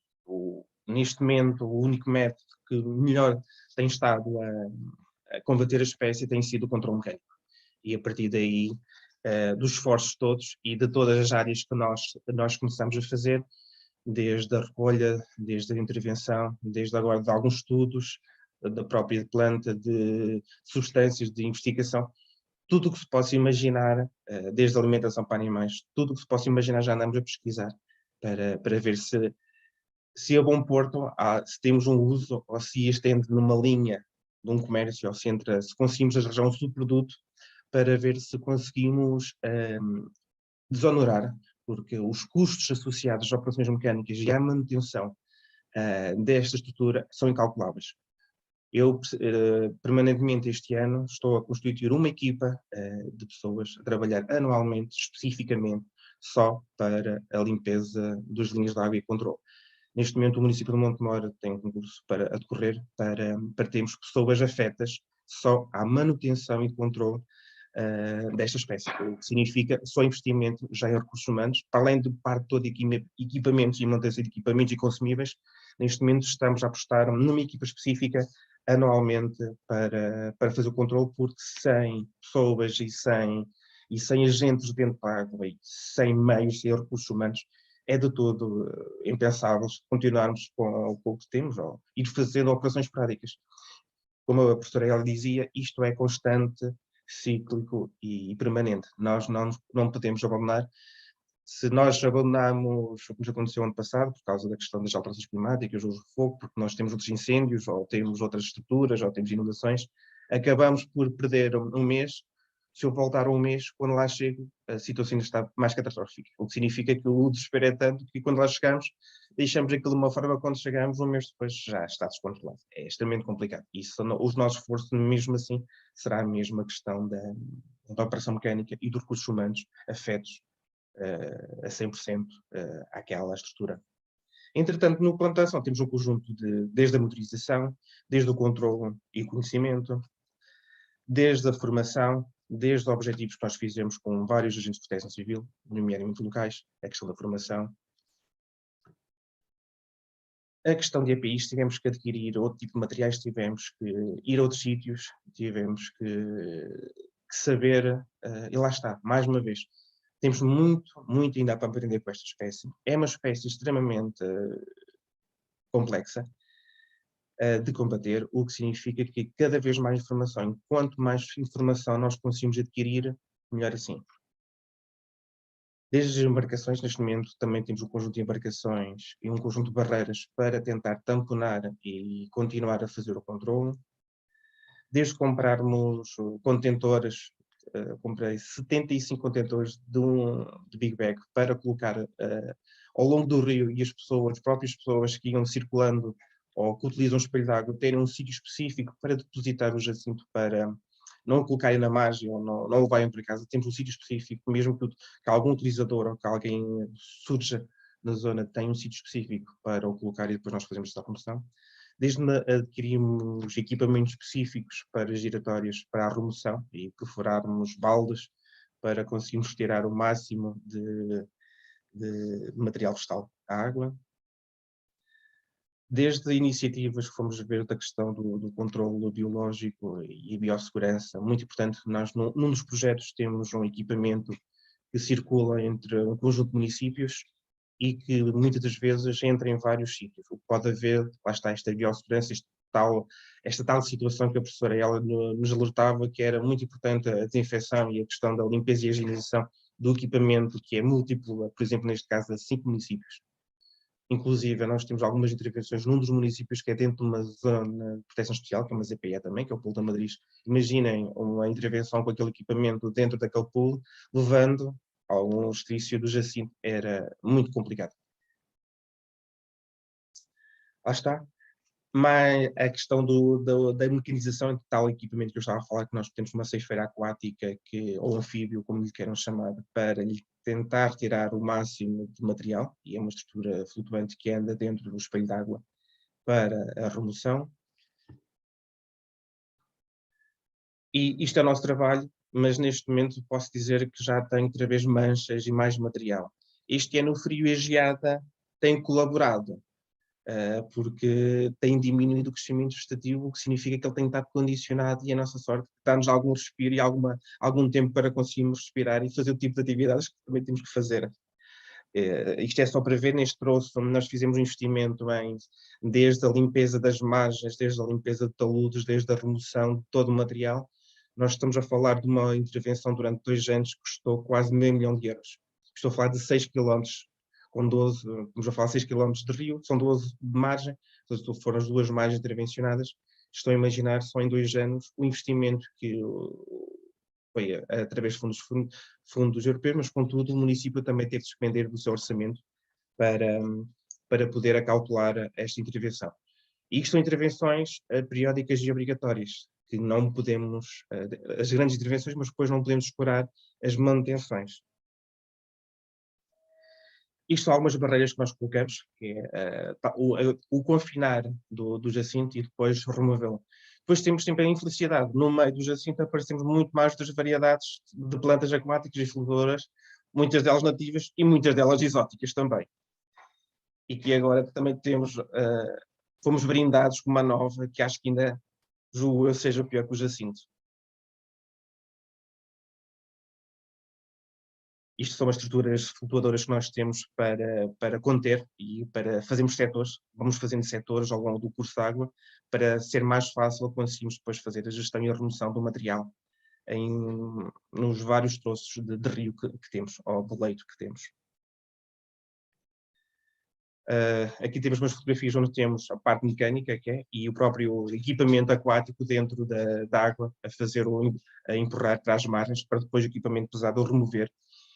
neste momento o único método que melhor tem estado a combater a espécie tem sido o controle mecânico. E a partir daí, dos esforços todos e de todas as áreas que nós começamos a fazer, desde a recolha, desde a intervenção, desde agora de alguns estudos, da própria planta, de substâncias de investigação, tudo o que se possa imaginar, desde a alimentação para animais, tudo o que se possa imaginar já andamos a pesquisar para ver se a Bom Porto, se temos um uso ou se estende numa linha de um comércio ou se conseguimos arranjar um subproduto para ver se conseguimos desonorar, porque os custos associados às operações mecânicas e à manutenção desta estrutura são incalculáveis. Eu, permanentemente este ano, estou a constituir uma equipa de pessoas a trabalhar anualmente, especificamente, só para a limpeza das linhas de água e controle. Neste momento, o município de Montemor tem um concurso a decorrer para termos pessoas afetas só à manutenção e controle desta espécie, o que significa só investimento já em recursos humanos, para além de parte toda de equipamentos e manutenção de equipamentos e consumíveis. Neste momento estamos a apostar numa equipa específica anualmente para fazer o controle, porque sem pessoas e sem e sem agentes dentro da água, e sem meios, sem recursos humanos, é de todo impensável continuarmos com o pouco que temos, ou ir fazendo operações práticas. Como a professora ela dizia, isto é constante, cíclico e permanente. Nós não podemos abandonar. Se nós abandonarmos o que nos aconteceu ano passado, por causa da questão das alterações climáticas, do fogo, porque nós temos outros incêndios, ou temos outras estruturas, ou temos inundações, acabamos por perder um mês. Se eu voltar um mês, quando lá chego, a situação ainda está mais catastrófica. O que significa que o desespero é tanto que quando lá chegamos, deixamos aquilo de uma forma, quando chegamos, um mês depois já está descontrolado. É extremamente complicado. E os nossos esforços, mesmo assim, será a mesma questão da operação mecânica e dos recursos humanos afetos a 100% àquela estrutura. Entretanto, no plano de ação temos um conjunto desde a motorização, desde o controle e conhecimento, desde a formação, desde objetivos que nós fizemos com vários agentes de proteção civil, nomeadamente locais, a questão da formação. A questão de EPIs, tivemos que adquirir outro tipo de materiais, tivemos que ir a outros sítios, tivemos que saber, e lá está, mais uma vez, temos muito ainda para aprender com esta espécie. É uma espécie extremamente complexa de combater, o que significa que cada vez mais informação, quanto mais informação nós conseguimos adquirir, melhor assim. Desde as embarcações, neste momento também temos um conjunto de embarcações e um conjunto de barreiras para tentar tamponar e continuar a fazer o controle. Desde comprarmos contentores, comprei 75 contentores de Big Bag para colocar ao longo do rio, e as próprias pessoas que iam circulando ou que utilizam o espelho de água terem um sítio específico para depositar o jacinto, para não o colocarem na margem ou não o levarem para casa. Temos um sítio específico, mesmo que algum utilizador ou que alguém surja na zona tenha um sítio específico para o colocar e depois nós fazemos essa promoção. Desde adquirimos equipamentos específicos para giratórias para a remoção e perforarmos baldes para conseguirmos tirar o máximo de material vegetal à água. Desde iniciativas que fomos ver da questão do controle biológico e biossegurança, muito importante, nós num dos projetos temos um equipamento que circula entre um conjunto de municípios e que muitas das vezes entra em vários sítios. O que pode haver, lá está esta biossegurança, esta tal situação que a professora ela nos alertava, que era muito importante a desinfecção e a questão da limpeza e higienização do equipamento, que é múltiplo, por exemplo, neste caso, a 5 municípios. Inclusive, nós temos algumas intervenções num dos municípios que é dentro de uma zona de proteção especial, que é uma ZPE também, que é o Pool da Madrid. Imaginem uma intervenção com aquele equipamento dentro daquele pool, levando ao estrício do jacinto. Era muito complicado. Lá está. Mas a questão da mecanização de tal equipamento que eu estava a falar, que nós temos uma ceifeira aquática, ou anfíbio, como lhe queiram chamar, para lhe tentar tirar o máximo de material, e é uma estrutura flutuante que anda dentro do espelho d'água para a remoção. E isto é o nosso trabalho, mas neste momento posso dizer que já tenho outra vez manchas e mais material. Este ano o frio e a geada têm colaborado, porque tem diminuído o crescimento vegetativo, o que significa que ele tem estado condicionado, e a nossa sorte dá-nos algum respiro e algum tempo para conseguirmos respirar e fazer o tipo de atividades que também temos que fazer. Isto é só para ver neste troço, onde nós fizemos um investimento desde a limpeza das margens, desde a limpeza de taludes, desde a remoção de todo o material. Nós estamos a falar de uma intervenção durante 2 anos que custou quase €500 mil. Estou a falar de 6 km, com 12, estamos a falar de 6 km de rio, são 12 de margem, então foram as 2 margens intervencionadas. Estou a imaginar só em 2 anos o investimento que foi através de fundos europeus, mas contudo o município também teve de despender do seu orçamento para poder acautelar esta intervenção. E isto são intervenções periódicas e obrigatórias, que não podemos, as grandes intervenções, mas depois não podemos explorar as manutenções. Isto são algumas barreiras que nós colocamos, que é o confinar do jacinto e depois removê-lo. Depois temos sempre a infelicidade, no meio do jacinto aparecemos muito mais das variedades de plantas aquáticas e flutuadoras, muitas delas nativas e muitas delas exóticas também. E que agora também fomos brindados com uma nova, que acho que ainda, julgo eu, seja pior que o jacinto. Isto são as estruturas flutuadoras que nós temos para conter e para fazermos setores, vamos fazendo setores ao longo do curso de água, para ser mais fácil conseguirmos depois fazer a gestão e a remoção do material nos vários troços de rio que temos, ou de leito que temos. Aqui temos umas fotografias onde temos a parte mecânica e o próprio equipamento aquático dentro da água a empurrar para as margens, para depois o equipamento pesado o remover.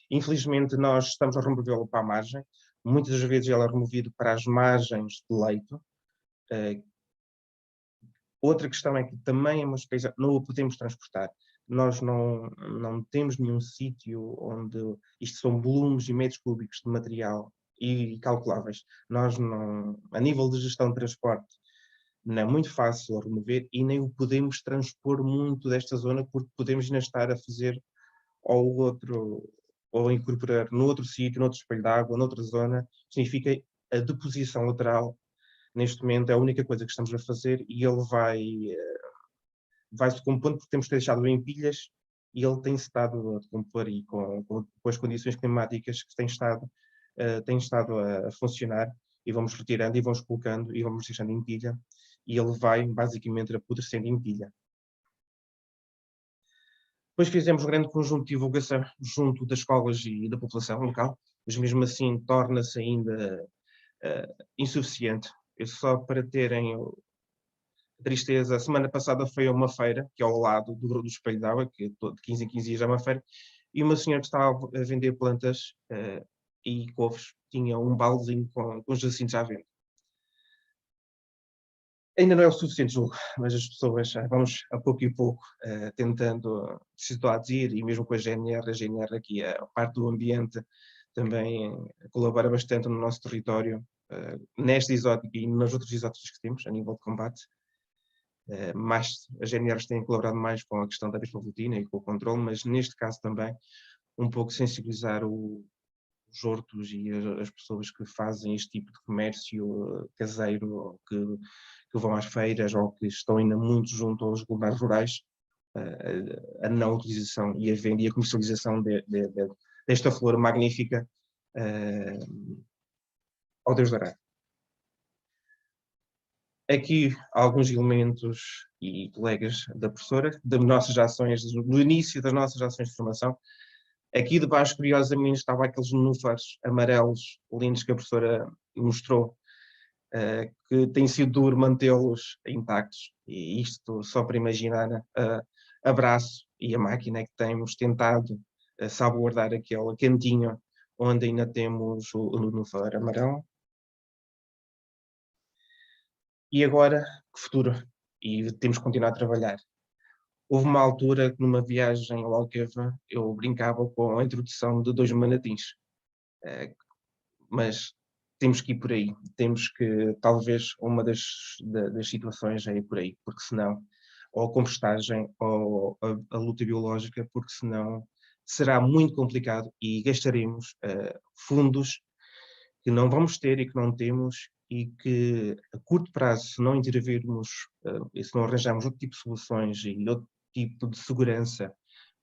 Infelizmente nós estamos a removê-lo para a margem, muitas das vezes ele é removido para as margens de leito. Outra questão é que também é uma espécie, não o podemos transportar. Nós não temos nenhum sítio onde isto são volumes e metros cúbicos de material e calculáveis. Nós não, a nível de gestão de transporte, não é muito fácil a remover e nem o podemos transpor muito desta zona, porque podemos ainda estar a fazer ou incorporar no outro sítio, noutro espelho de água, noutra zona. Significa a deposição lateral. Neste momento é a única coisa que estamos a fazer e ele vai-se decompondo porque temos que deixá-lo em pilhas e ele tem-se estado a decompor e com as condições climáticas que têm estado a funcionar, e vamos retirando e vamos colocando e vamos deixando em pilha e ele vai basicamente apodrecendo em pilha. Depois fizemos um grande conjunto de divulgação junto das escolas e da população local, mas mesmo assim torna-se ainda insuficiente. Só para terem tristeza, a semana passada foi a uma feira, que é ao lado do Espelho d'Água, que de 15 em 15 dias é uma feira, e uma senhora que estava a vender plantas e couves, tinha um baldezinho com jacintos à venda. Ainda não é o suficiente, julgo, mas as pessoas, vamos a pouco e pouco tentando ir, e mesmo com a GNR aqui, a parte do ambiente, também colabora bastante no nosso território, nesta exótica e nas outras exóticas que temos, a nível de combate. Mas as GNRs têm colaborado mais com a questão da bisflavultina e com o controle, mas neste caso também um pouco sensibilizar os hortos e as pessoas que fazem este tipo de comércio caseiro, que vão às feiras ou que estão ainda muito junto aos lugares rurais, a não utilização e a venda e a comercialização desta flor magnífica ao Deus dará. Aqui alguns elementos e colegas da professora, das nossas ações, no início das nossas ações de formação. Aqui debaixo, curiosamente, estavam aqueles nenúfares amarelos lindos que a professora mostrou, que tem sido duro mantê-los intactos, e isto só para imaginar a braço e a máquina que temos tentado salvaguardar aquele cantinho onde ainda temos o nenúfar amarelo. E agora, que futuro? E temos que continuar a trabalhar. Houve uma altura que numa viagem ao Alqueva eu brincava com a introdução de 2 manatins, mas temos que ir por aí, temos que, talvez uma das situações é ir por aí, porque senão, ou a compostagem ou a luta biológica, porque senão será muito complicado e gastaremos fundos que não vamos ter e que não temos, e que a curto prazo, se não intervirmos, se não arranjarmos outro tipo de soluções e outro tipo de segurança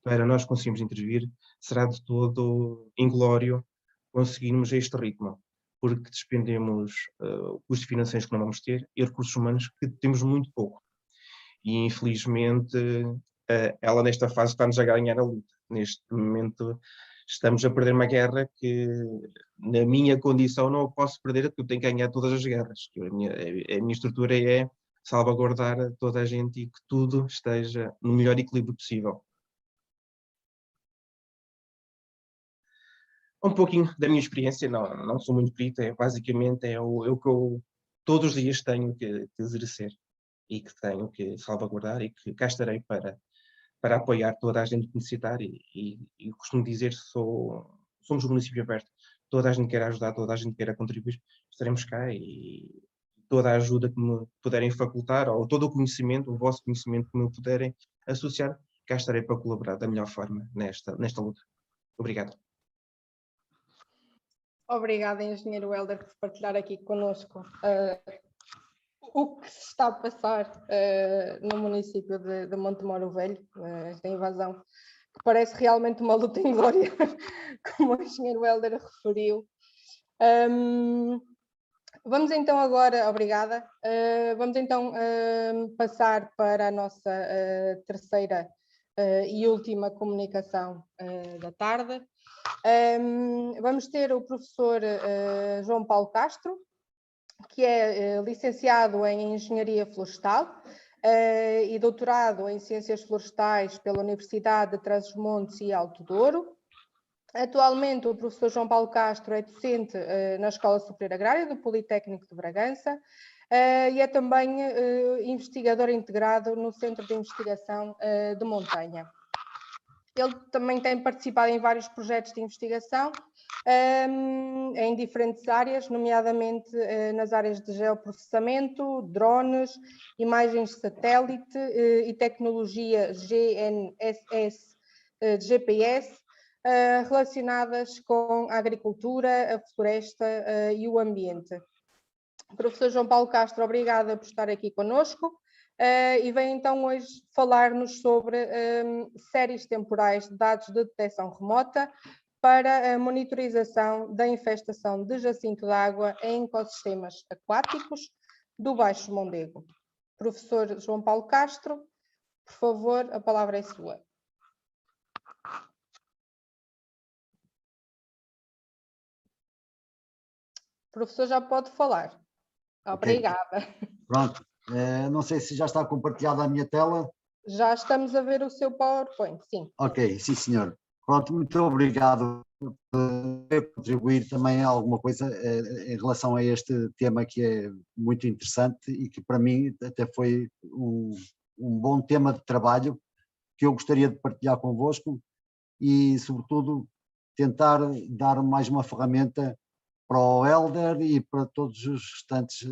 para nós conseguirmos intervir, será de todo inglório conseguirmos este ritmo, porque despendemos custos financeiros que não vamos ter e recursos humanos que temos muito pouco. E infelizmente ela nesta fase está-nos a ganhar a luta. Neste momento estamos a perder uma guerra que, na minha condição, não a posso perder, porque eu tenho que ganhar todas as guerras. A minha estrutura é salvaguardar toda a gente e que tudo esteja no melhor equilíbrio possível. Um pouquinho da minha experiência, não sou muito perito, basicamente é o que eu todos os dias tenho que exercer e que tenho que salvaguardar, e que cá estarei para apoiar toda a gente que necessitar, e costumo dizer, somos um município aberto, toda a gente quer ajudar, toda a gente quer contribuir, estaremos cá, e toda a ajuda que me puderem facultar, ou todo o conhecimento, o vosso conhecimento que me puderem associar, cá estarei para colaborar da melhor forma nesta luta. Obrigado. Obrigada, engenheiro Helder, por partilhar aqui connosco o que se está a passar no município de Montemoro Velho, esta invasão que parece realmente uma luta em glória, como o engenheiro Helder referiu. Vamos então agora, obrigada, vamos então passar para a nossa terceira e última comunicação da tarde. Vamos ter o professor João Paulo Castro, que é licenciado em Engenharia Florestal e doutorado em Ciências Florestais pela Universidade de Trás-os-Montes e Alto Douro. Atualmente, o professor João Paulo Castro é docente na Escola Superior Agrária do Politécnico de Bragança e é também investigador integrado no Centro de Investigação de Montanha. Ele também tem participado em vários projetos de investigação em diferentes áreas, nomeadamente nas áreas de geoprocessamento, drones, imagens de satélite e tecnologia GNSS, GPS, relacionadas com a agricultura, a floresta e o ambiente. Professor João Paulo Castro, obrigada por estar aqui conosco e vem então hoje falar-nos sobre séries temporais de dados de detecção remota para a monitorização da infestação de jacinto de água em ecossistemas aquáticos do Baixo Mondego. Professor João Paulo Castro, por favor, a palavra é sua. Professor, já pode falar. Obrigada. Okay. Pronto, não sei se já está compartilhada a minha tela. Já estamos a ver o seu PowerPoint, sim. Ok, sim senhor. Pronto, muito obrigado por contribuir também a alguma coisa em relação a este tema que é muito interessante e que para mim até foi um bom tema de trabalho que eu gostaria de partilhar convosco e sobretudo tentar dar mais uma ferramenta para o Helder e para todos os restantes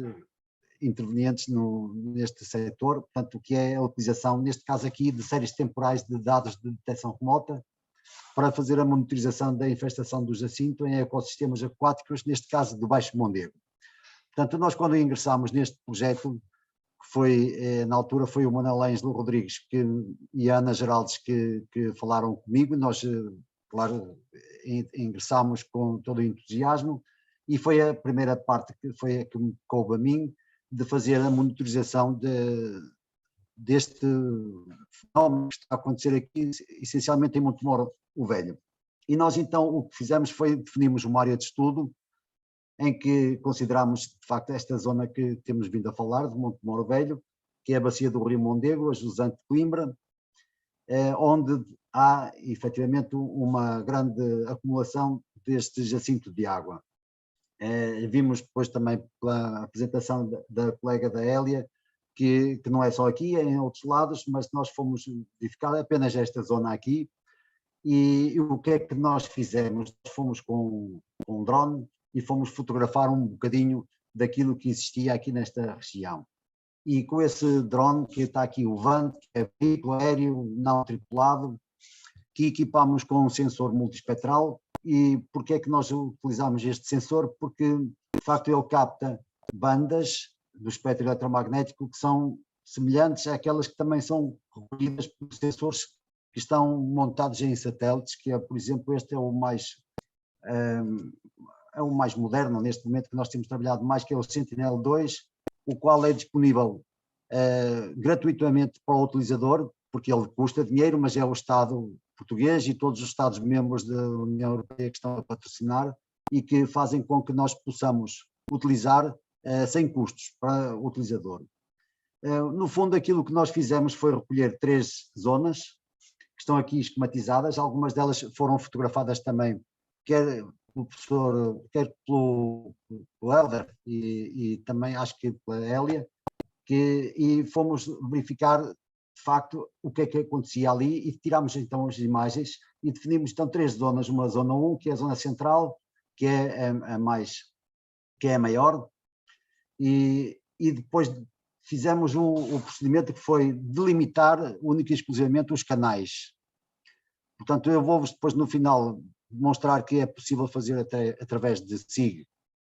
intervenientes neste setor, portanto, o que é a utilização, neste caso aqui, de séries temporais de dados de detecção remota para fazer a monitorização da infestação do jacinto em ecossistemas aquáticos, neste caso do Baixo Mondego. Portanto, nós quando ingressámos neste projeto, que foi, na altura foi o Manuel Ângelo Rodrigues e a Ana Geraldes que falaram comigo, nós, claro, ingressámos com todo o entusiasmo e foi a primeira parte que foi a que me coube a mim, de fazer a monitorização deste fenómeno que está a acontecer aqui, essencialmente em Montemoro o Velho. E nós então o que fizemos foi definimos uma área de estudo em que consideramos de facto esta zona que temos vindo a falar, de Montemoro Velho, que é a bacia do Rio Mondego, a jusante de Coimbra, onde há efetivamente uma grande acumulação deste jacinto de água. Vimos depois também pela apresentação da colega da Hélia, que não é só aqui, é em outros lados, mas nós fomos verificar apenas esta zona aqui. E o que é que nós fizemos? Fomos com um drone e fomos fotografar um bocadinho daquilo que existia aqui nesta região. E com esse drone, que está aqui o VANT, que é veículo aéreo não tripulado, que equipamos com um sensor multiespectral. E porquê é que nós utilizamos este sensor? Porque, de facto, ele capta bandas do espectro eletromagnético que são semelhantes àquelas que também são recolhidas por sensores que estão montados em satélites, que é, por exemplo, este é o mais moderno neste momento que nós temos trabalhado mais, que é o Sentinel-2, o qual é disponível gratuitamente para o utilizador, porque ele custa dinheiro, mas é o Estado português e todos os Estados-membros da União Europeia que estão a patrocinar e que fazem com que nós possamos utilizar sem custos para o utilizador. No fundo, aquilo que nós fizemos foi recolher 3 zonas, que estão aqui esquematizadas, algumas delas foram fotografadas também, quer pelo professor, quer pelo Helder e também acho que pela Hélia, e fomos verificar de facto o que é que acontecia ali e tirámos então as imagens e definimos então 3 zonas, uma zona 1, que é a zona central, que é a maior, e depois fizemos o procedimento que foi delimitar única e exclusivamente os canais. Portanto, eu vou-vos depois no final demonstrar que é possível fazer até através de SIG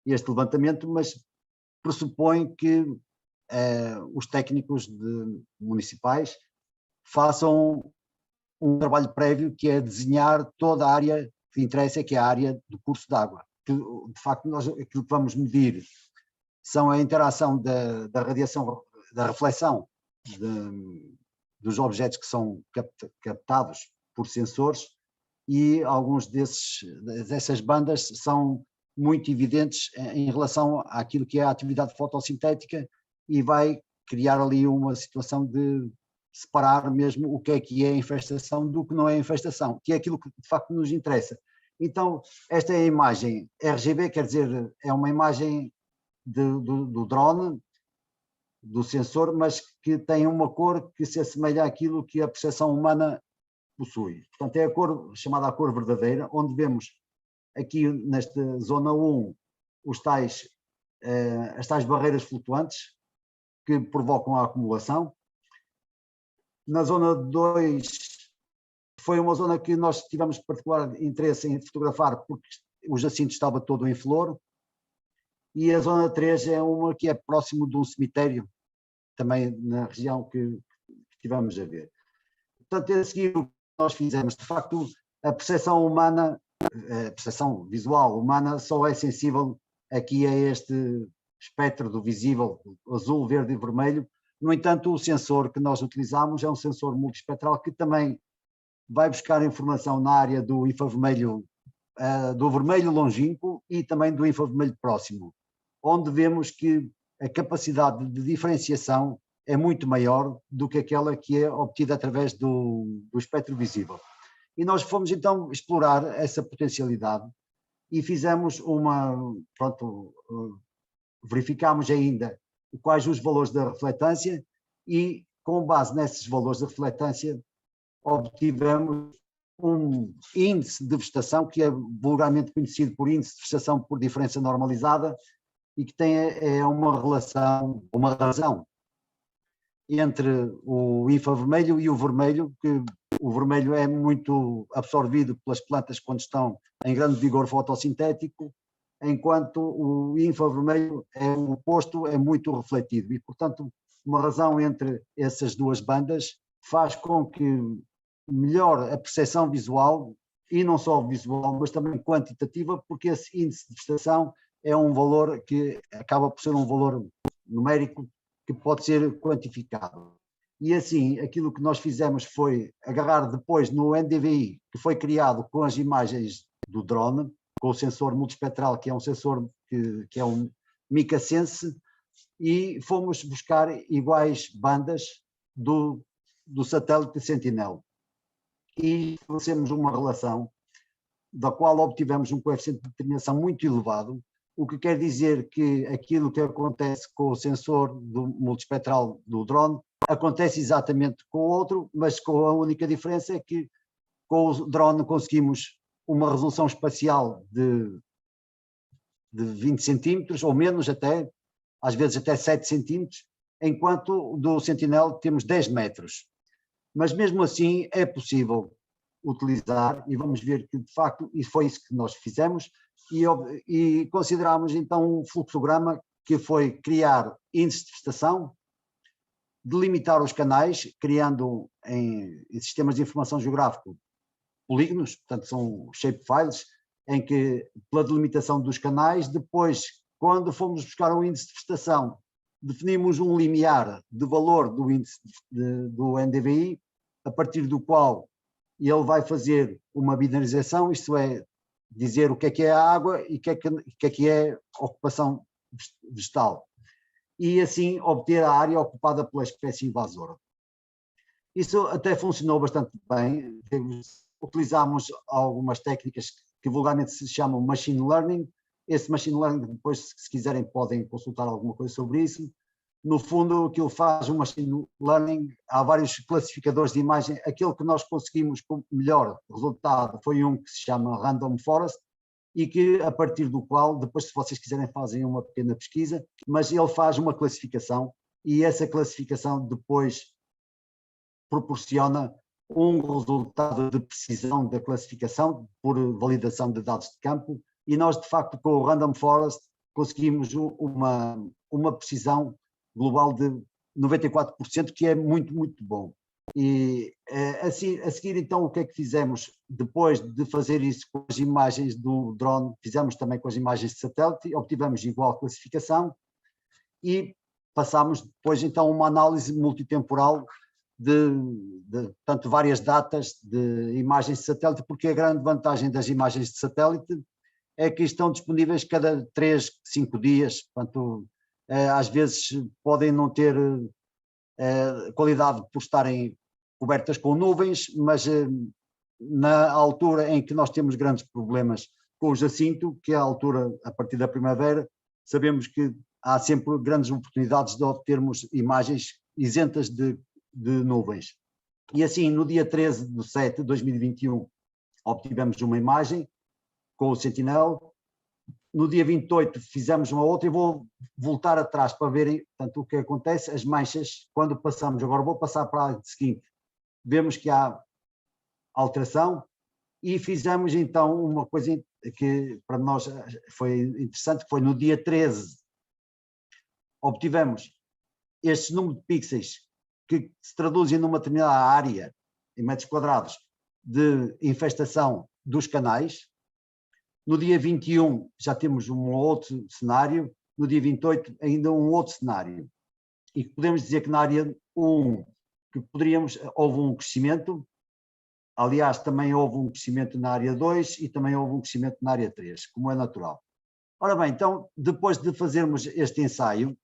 este levantamento, mas pressupõe que os técnicos municipais façam um trabalho prévio que é desenhar toda a área que interessa, que é a área do curso de água. Que, de facto, aquilo que vamos medir são a interação da radiação, da reflexão dos objetos que são captados por sensores, e alguns dessas bandas são muito evidentes em relação àquilo que é a atividade fotossintética, e vai criar ali uma situação de separar mesmo o que é infestação do que não é infestação, que é aquilo que de facto nos interessa. Então, esta é a imagem RGB, quer dizer, é uma imagem do drone, do sensor, mas que tem uma cor que se assemelha àquilo que a percepção humana possui. Portanto, é a cor chamada a cor verdadeira, onde vemos aqui nesta zona 1 as tais barreiras flutuantes que provocam a acumulação. Na zona 2 foi uma zona que nós tivemos particular interesse em fotografar, porque o jacinto estava todo em flor, e a zona 3 é uma que é próximo de um cemitério, também na região que tivemos a ver. Portanto, a seguir o que nós fizemos, de facto, a percepção humana, a percepção visual humana só é sensível aqui a este espectro do visível, azul, verde e vermelho. No entanto, o sensor que nós utilizamos é um sensor multiespectral que também vai buscar informação na área do infravermelho, do vermelho longínquo e também do infravermelho próximo, onde vemos que a capacidade de diferenciação é muito maior do que aquela que é obtida através do espectro visível. E nós fomos então explorar essa potencialidade e fizemos verificámos ainda quais os valores da refletância, e com base nesses valores da refletância obtivemos um índice de vegetação que é vulgarmente conhecido por índice de vegetação por diferença normalizada, e que tem uma razão entre o infravermelho e o vermelho, que o vermelho é muito absorvido pelas plantas quando estão em grande vigor fotossintético, enquanto o infravermelho é o oposto, é muito refletido, e portanto uma razão entre essas duas bandas faz com que melhore a percepção visual, e não só visual, mas também quantitativa, porque esse índice de vegetação é um valor que acaba por ser um valor numérico que pode ser quantificado. E assim, aquilo que nós fizemos foi agarrar depois no NDVI, que foi criado com as imagens do drone, com o sensor multiespectral, que é um sensor que é um MicaSense, e fomos buscar iguais bandas do satélite Sentinel. E estabelecemos uma relação da qual obtivemos um coeficiente de determinação muito elevado, o que quer dizer que aquilo que acontece com o sensor multiespectral do drone acontece exatamente com o outro, mas com a única diferença é que com o drone conseguimos uma resolução espacial de 20 centímetros ou menos até, às vezes até 7 centímetros, enquanto do Sentinel temos 10 metros. Mas mesmo assim é possível utilizar, e vamos ver que de facto e foi isso que nós fizemos, e consideramos então um fluxograma que foi criar índice de vegetação, delimitar os canais, criando em sistemas de informação geográfica polígonos, portanto são shapefiles, em que pela delimitação dos canais, depois quando fomos buscar o índice de vegetação, definimos um limiar de valor do índice do NDVI, a partir do qual ele vai fazer uma binarização, isto é, dizer o que é a água e o que é a ocupação vegetal, e assim obter a área ocupada pela espécie invasora. Isso até funcionou bastante bem. Utilizámos algumas técnicas que vulgarmente se chamam machine learning. Esse machine learning, depois, se quiserem, podem consultar alguma coisa sobre isso. No fundo, aquilo faz um machine learning, há vários classificadores de imagem. Aquele que nós conseguimos com melhor resultado foi um que se chama Random Forest, e que, a partir do qual, depois, se vocês quiserem, fazem uma pequena pesquisa, mas ele faz uma classificação, e essa classificação depois proporciona um resultado de precisão da classificação por validação de dados de campo, e nós, de facto, com o Random Forest, conseguimos uma precisão global de 94%, que é muito, muito bom. E assim, a seguir, então, o que é que fizemos? Depois de fazer isso com as imagens do drone, fizemos também com as imagens de satélite, obtivemos igual classificação e passámos depois, então, uma análise multitemporal de portanto, várias datas de imagens de satélite, porque a grande vantagem das imagens de satélite é que estão disponíveis cada 3, 5 dias, portanto, às vezes podem não ter qualidade por estarem cobertas com nuvens, mas na altura em que nós temos grandes problemas com o Jacinto, que é a altura a partir da primavera, sabemos que há sempre grandes oportunidades de obtermos imagens isentas de nuvens. E assim, no dia 13/7/2021, obtivemos uma imagem com o Sentinel. No dia 28 fizemos uma outra e vou voltar atrás para verem, portanto, o que acontece, as manchas, quando passamos, agora vou passar para a seguinte, vemos que há alteração e fizemos então uma coisa que para nós foi interessante, que foi no dia 13, obtivemos este número de pixels que se traduzem numa determinada área, em metros quadrados, de infestação dos canais. No dia 21 já temos um outro cenário, no dia 28 ainda um outro cenário. E podemos dizer que na área 1 que houve um crescimento, aliás também houve um crescimento na área 2 e também houve um crescimento na área 3, como é natural. Ora bem, então depois de fazermos este ensaio,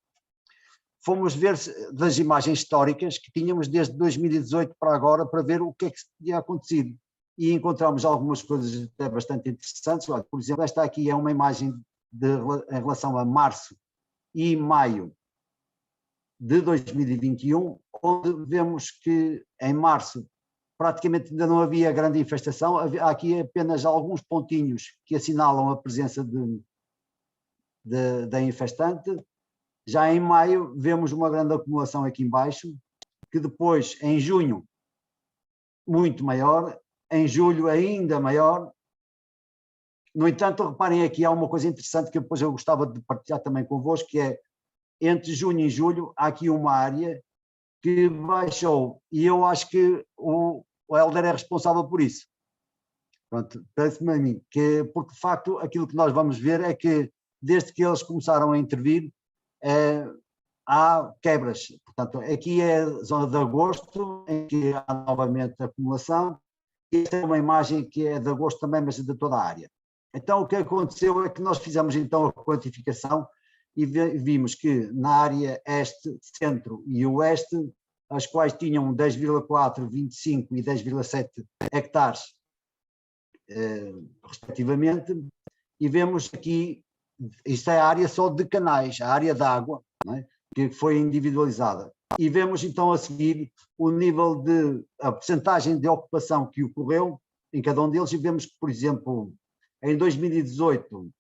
fomos ver das imagens históricas que tínhamos desde 2018 para agora para ver o que é que tinha acontecido. E encontramos algumas coisas até bastante interessantes. Olha, por exemplo, esta aqui é uma imagem em relação a março e maio de 2021, onde vemos que em março praticamente ainda não havia grande infestação, há aqui apenas alguns pontinhos que assinalam a presença da infestante. Já em maio vemos uma grande acumulação aqui embaixo, que depois em junho muito maior, em julho ainda maior. No entanto, reparem aqui, há uma coisa interessante que depois eu gostava de partilhar também convosco, que é, entre junho e julho, há aqui uma área que baixou, e eu acho que o Helder é responsável por isso. Pronto, parece-me a mim, porque de facto aquilo que nós vamos ver é que, desde que eles começaram a intervir, há quebras. Portanto, aqui é a zona de agosto, em que há novamente acumulação. Esta é uma imagem que é de agosto também, mas de toda a área. Então, o que aconteceu é que nós fizemos então a quantificação e vimos que na área este, centro e oeste, as quais tinham 10,4, 25 e 10,7 hectares, respectivamente, e vemos aqui, isto é a área só de canais, a área de água, não é? Que foi individualizada. E vemos então a seguir o nível de, a percentagem de ocupação que ocorreu em cada um deles, e vemos que, por exemplo, em 2018,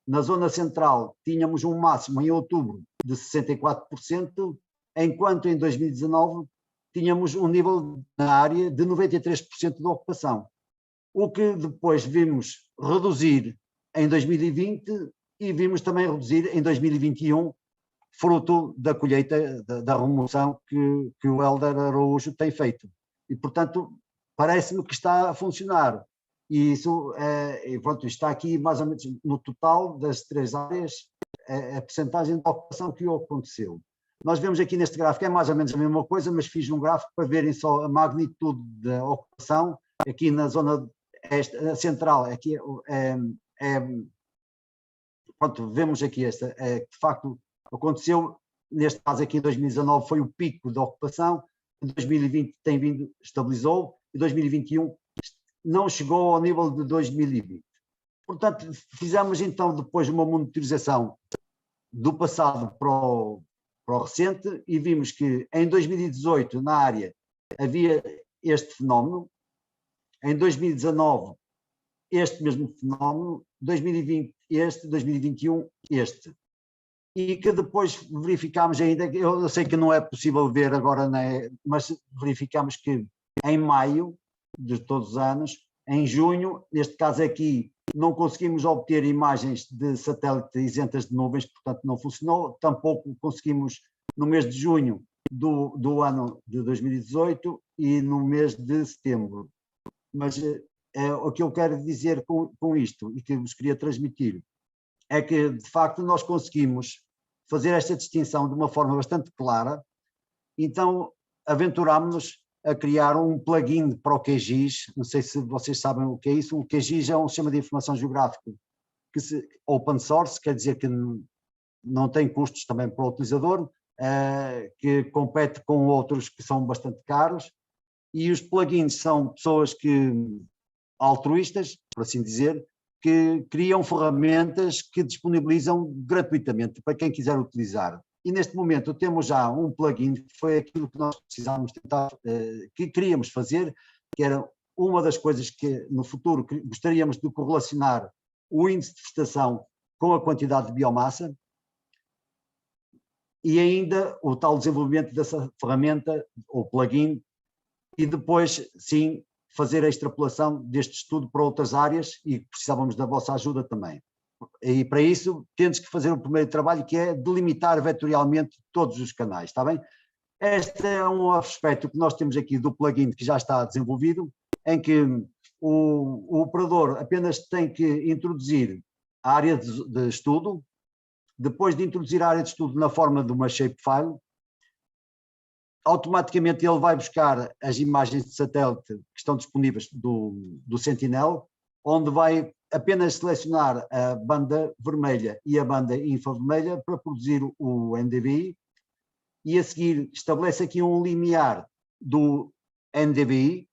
na zona central, tínhamos um máximo em outubro de 64%, enquanto em 2019 tínhamos um nível na área de 93% de ocupação, o que depois vimos reduzir em 2020 e vimos também reduzir em 2021, fruto da colheita, da remoção que o Helder Araújo tem feito. E, portanto, parece-me que está a funcionar. E isso pronto, está aqui mais ou menos no total das 3 áreas, a percentagem de ocupação que aconteceu. Nós vemos aqui neste gráfico, é mais ou menos a mesma coisa, mas fiz um gráfico para verem só a magnitude da ocupação. Aqui na zona central, aqui pronto, vemos aqui esta, de facto, aconteceu, neste caso aqui em 2019 foi o pico da ocupação, em 2020 tem vindo, estabilizou, em 2021 não chegou ao nível de 2020. Portanto, fizemos então depois uma monitorização do passado para o recente e vimos que em 2018 na área havia este fenómeno, em 2019 este mesmo fenómeno, 2020 este, 2021 este. E que depois verificámos ainda, eu sei que não é possível ver agora, né, mas verificámos que em maio de todos os anos, em junho, neste caso aqui, não conseguimos obter imagens de satélite isentas de nuvens, portanto não funcionou, tampouco conseguimos no mês de junho do ano de 2018 e no mês de setembro. Mas o que eu quero dizer com isto e que vos queria transmitir é que, de facto, nós conseguimos fazer esta distinção de uma forma bastante clara. Então, aventurámos-nos a criar um plugin para o QGIS. Não sei se vocês sabem o que é isso. O QGIS é um sistema de informação geográfica open source, quer dizer que não tem custos também para o utilizador, que compete com outros que são bastante caros, e os plugins são pessoas altruístas, por assim dizer, que criam ferramentas que disponibilizam gratuitamente para quem quiser utilizar. E neste momento temos já um plugin que foi aquilo que nós precisávamos tentar, que queríamos fazer, que era uma das coisas que no futuro gostaríamos de correlacionar o índice de vegetação com a quantidade de biomassa, e ainda o tal desenvolvimento dessa ferramenta, ou plugin, e depois, sim, fazer a extrapolação deste estudo para outras áreas, e precisávamos da vossa ajuda também. E para isso temos que fazer o primeiro trabalho, que é delimitar vetorialmente todos os canais, está bem? Este é um aspecto que nós temos aqui do plugin que já está desenvolvido, em que o operador apenas tem que introduzir a área de estudo. Depois de introduzir a área de estudo na forma de uma shapefile, automaticamente ele vai buscar as imagens de satélite que estão disponíveis do Sentinel, onde vai apenas selecionar a banda vermelha e a banda infravermelha para produzir o NDVI, e a seguir estabelece aqui um limiar do NDVI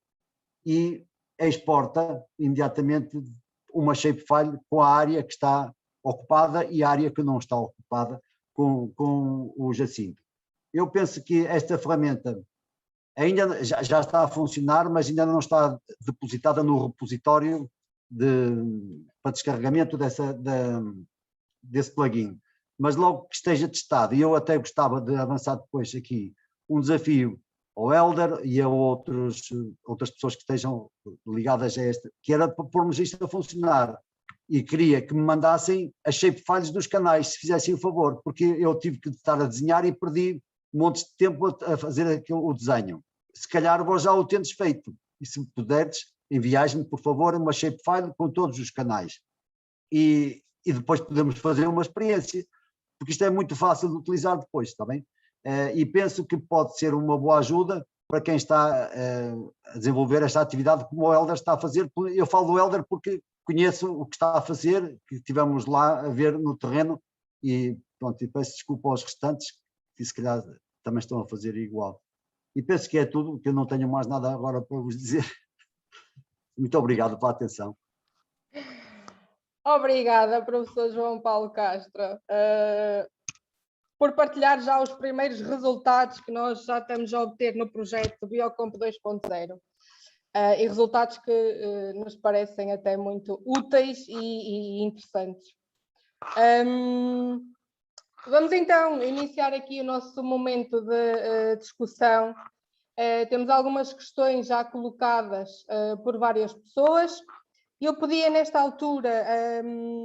e exporta imediatamente uma shapefile com a área que está ocupada e a área que não está ocupada com o Jacinto. Eu penso que esta ferramenta ainda já está a funcionar, mas ainda não está depositada no repositório para descarregamento desse plugin. Mas logo que esteja testado, e eu até gostava de avançar depois aqui um desafio ao Helder e a outras pessoas que estejam ligadas a este, que era para pormos isto a funcionar, e queria que me mandassem as shapefiles dos canais, se fizessem o favor, porque eu tive que estar a desenhar e perdi montes de tempo a fazer o desenho. Se calhar vós já o tendes feito, e se puderes, enviais-me, por favor, uma shapefile com todos os canais. E depois podemos fazer uma experiência, porque isto é muito fácil de utilizar depois, está bem? E penso que pode ser uma boa ajuda para quem está a desenvolver esta atividade, como o Helder está a fazer. Eu falo do Helder porque conheço o que está a fazer, que estivemos lá a ver no terreno, e pronto, e peço desculpa aos restantes, que se calhar também estão a fazer igual. E penso que é tudo, que eu não tenho mais nada agora para vos dizer. Muito obrigado pela atenção. Obrigada, professor João Paulo Castro, por partilhar já os primeiros resultados que nós já estamos a obter no projeto Biocomp 2.0. E resultados que nos parecem até muito úteis e interessantes. Vamos então iniciar aqui o nosso momento de discussão. Temos algumas questões já colocadas por várias pessoas. Eu pedia nesta altura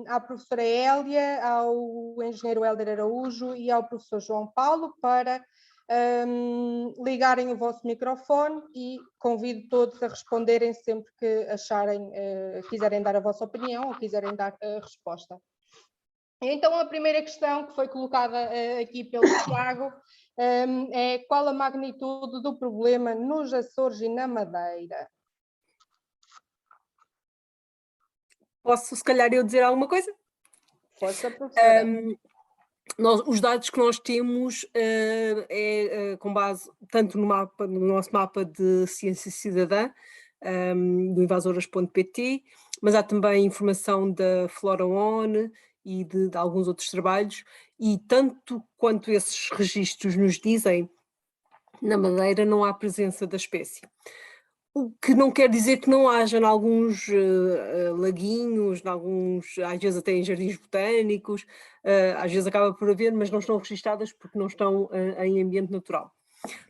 à professora Hélia, ao engenheiro Helder Araújo e ao professor João Paulo para ligarem o vosso microfone, e convido todos a responderem sempre que acharem, quiserem dar a vossa opinião ou quiserem dar a resposta. Então, a primeira questão que foi colocada aqui pelo Tiago é: qual a magnitude do problema nos Açores e na Madeira? Posso, se calhar, eu dizer alguma coisa? Força, professora. Os dados que nós temos com base tanto no nosso mapa de ciência cidadã, do invasoras.pt, mas há também informação da Flora One e de alguns outros trabalhos, e tanto quanto esses registros nos dizem, na Madeira não há presença da espécie. O que não quer dizer que não haja em alguns laguinhos, às vezes até em jardins botânicos, às vezes acaba por haver, mas não estão registadas porque não estão em ambiente natural.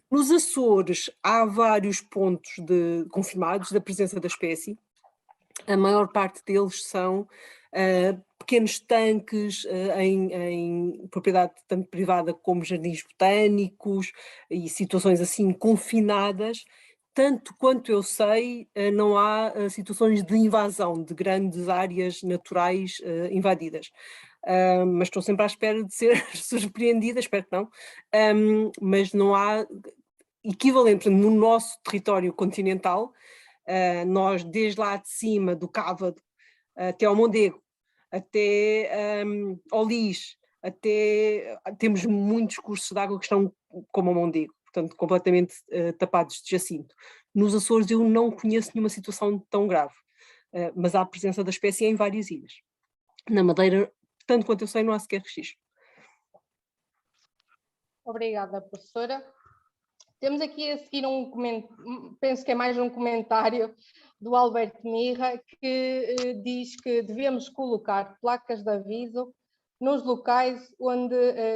Nos Açores há vários pontos confirmados da presença da espécie. A maior parte deles são pequenos tanques em propriedade tanto privada como jardins botânicos e situações assim confinadas. Tanto quanto eu sei, não há situações de invasão de grandes áreas naturais invadidas. Mas estou sempre à espera de ser surpreendida, espero que não. Mas não há equivalente no nosso território continental. Nós, desde lá de cima, do Cávado, até ao Mondego, até ao Lis, temos muitos cursos de água que estão como ao Mondego, portanto completamente tapados de jacinto. Nos Açores eu não conheço nenhuma situação tão grave, mas há a presença da espécie em várias ilhas. Na Madeira, tanto quanto eu sei, não há sequer registro. Obrigada, professora. Temos aqui a seguir penso que é mais um comentário do Alberto Mirra, que diz que devemos colocar placas de aviso nos locais onde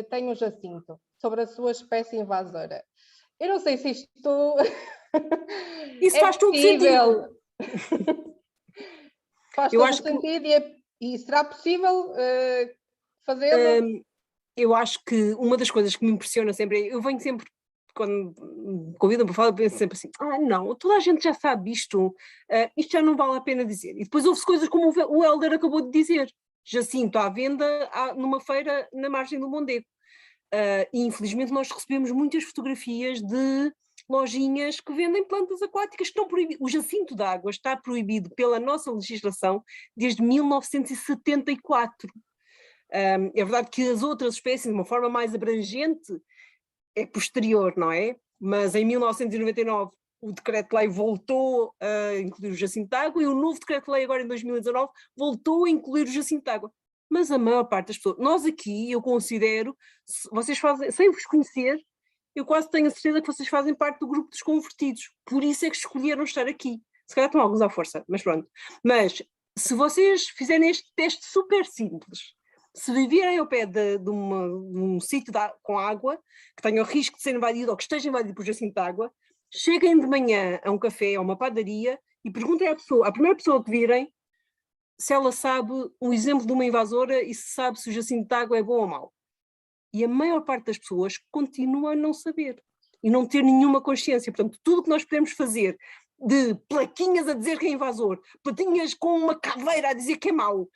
tem o jacinto, sobre a sua espécie invasora. Eu não sei se isto Isso faz todo sentido. Faz todo sentido e será possível fazê-lo? Eu acho que uma das coisas que me impressiona sempre, eu venho sempre, quando me convidam para falar, eu penso sempre assim, não, toda a gente já sabe isto, isto já não vale a pena dizer. E depois houve-se coisas como o Hélder acabou de dizer, jacinto à venda numa feira na margem do Mondego. E infelizmente nós recebemos muitas fotografias de lojinhas que vendem plantas aquáticas que estão proibidas. O jacinto de água está proibido pela nossa legislação desde 1974. É verdade que as outras espécies, de uma forma mais abrangente, é posterior, não é? Mas em 1999 o decreto-lei voltou a incluir o jacinto de água e o novo decreto-lei agora em 2019 voltou a incluir o jacinto de água. Mas a maior parte das pessoas, nós aqui, eu considero, vocês fazem, sem vos conhecer, eu quase tenho a certeza que vocês fazem parte do grupo dos convertidos, por isso é que escolheram estar aqui. Se calhar estão alguns à força, mas pronto. Mas se vocês fizerem este teste super simples, se viverem ao pé de um sítio com água, que tenha o risco de ser invadido ou que esteja invadido por jacinto de água, cheguem de manhã a um café, a uma padaria e perguntem à primeira pessoa que virem, se ela sabe um exemplo de uma invasora e se sabe se o jacinto de água é bom ou mau. E a maior parte das pessoas continua a não saber e não ter nenhuma consciência. Portanto, tudo o que nós podemos fazer de plaquinhas a dizer que é invasor, plaquinhas com uma caveira a dizer que é mau,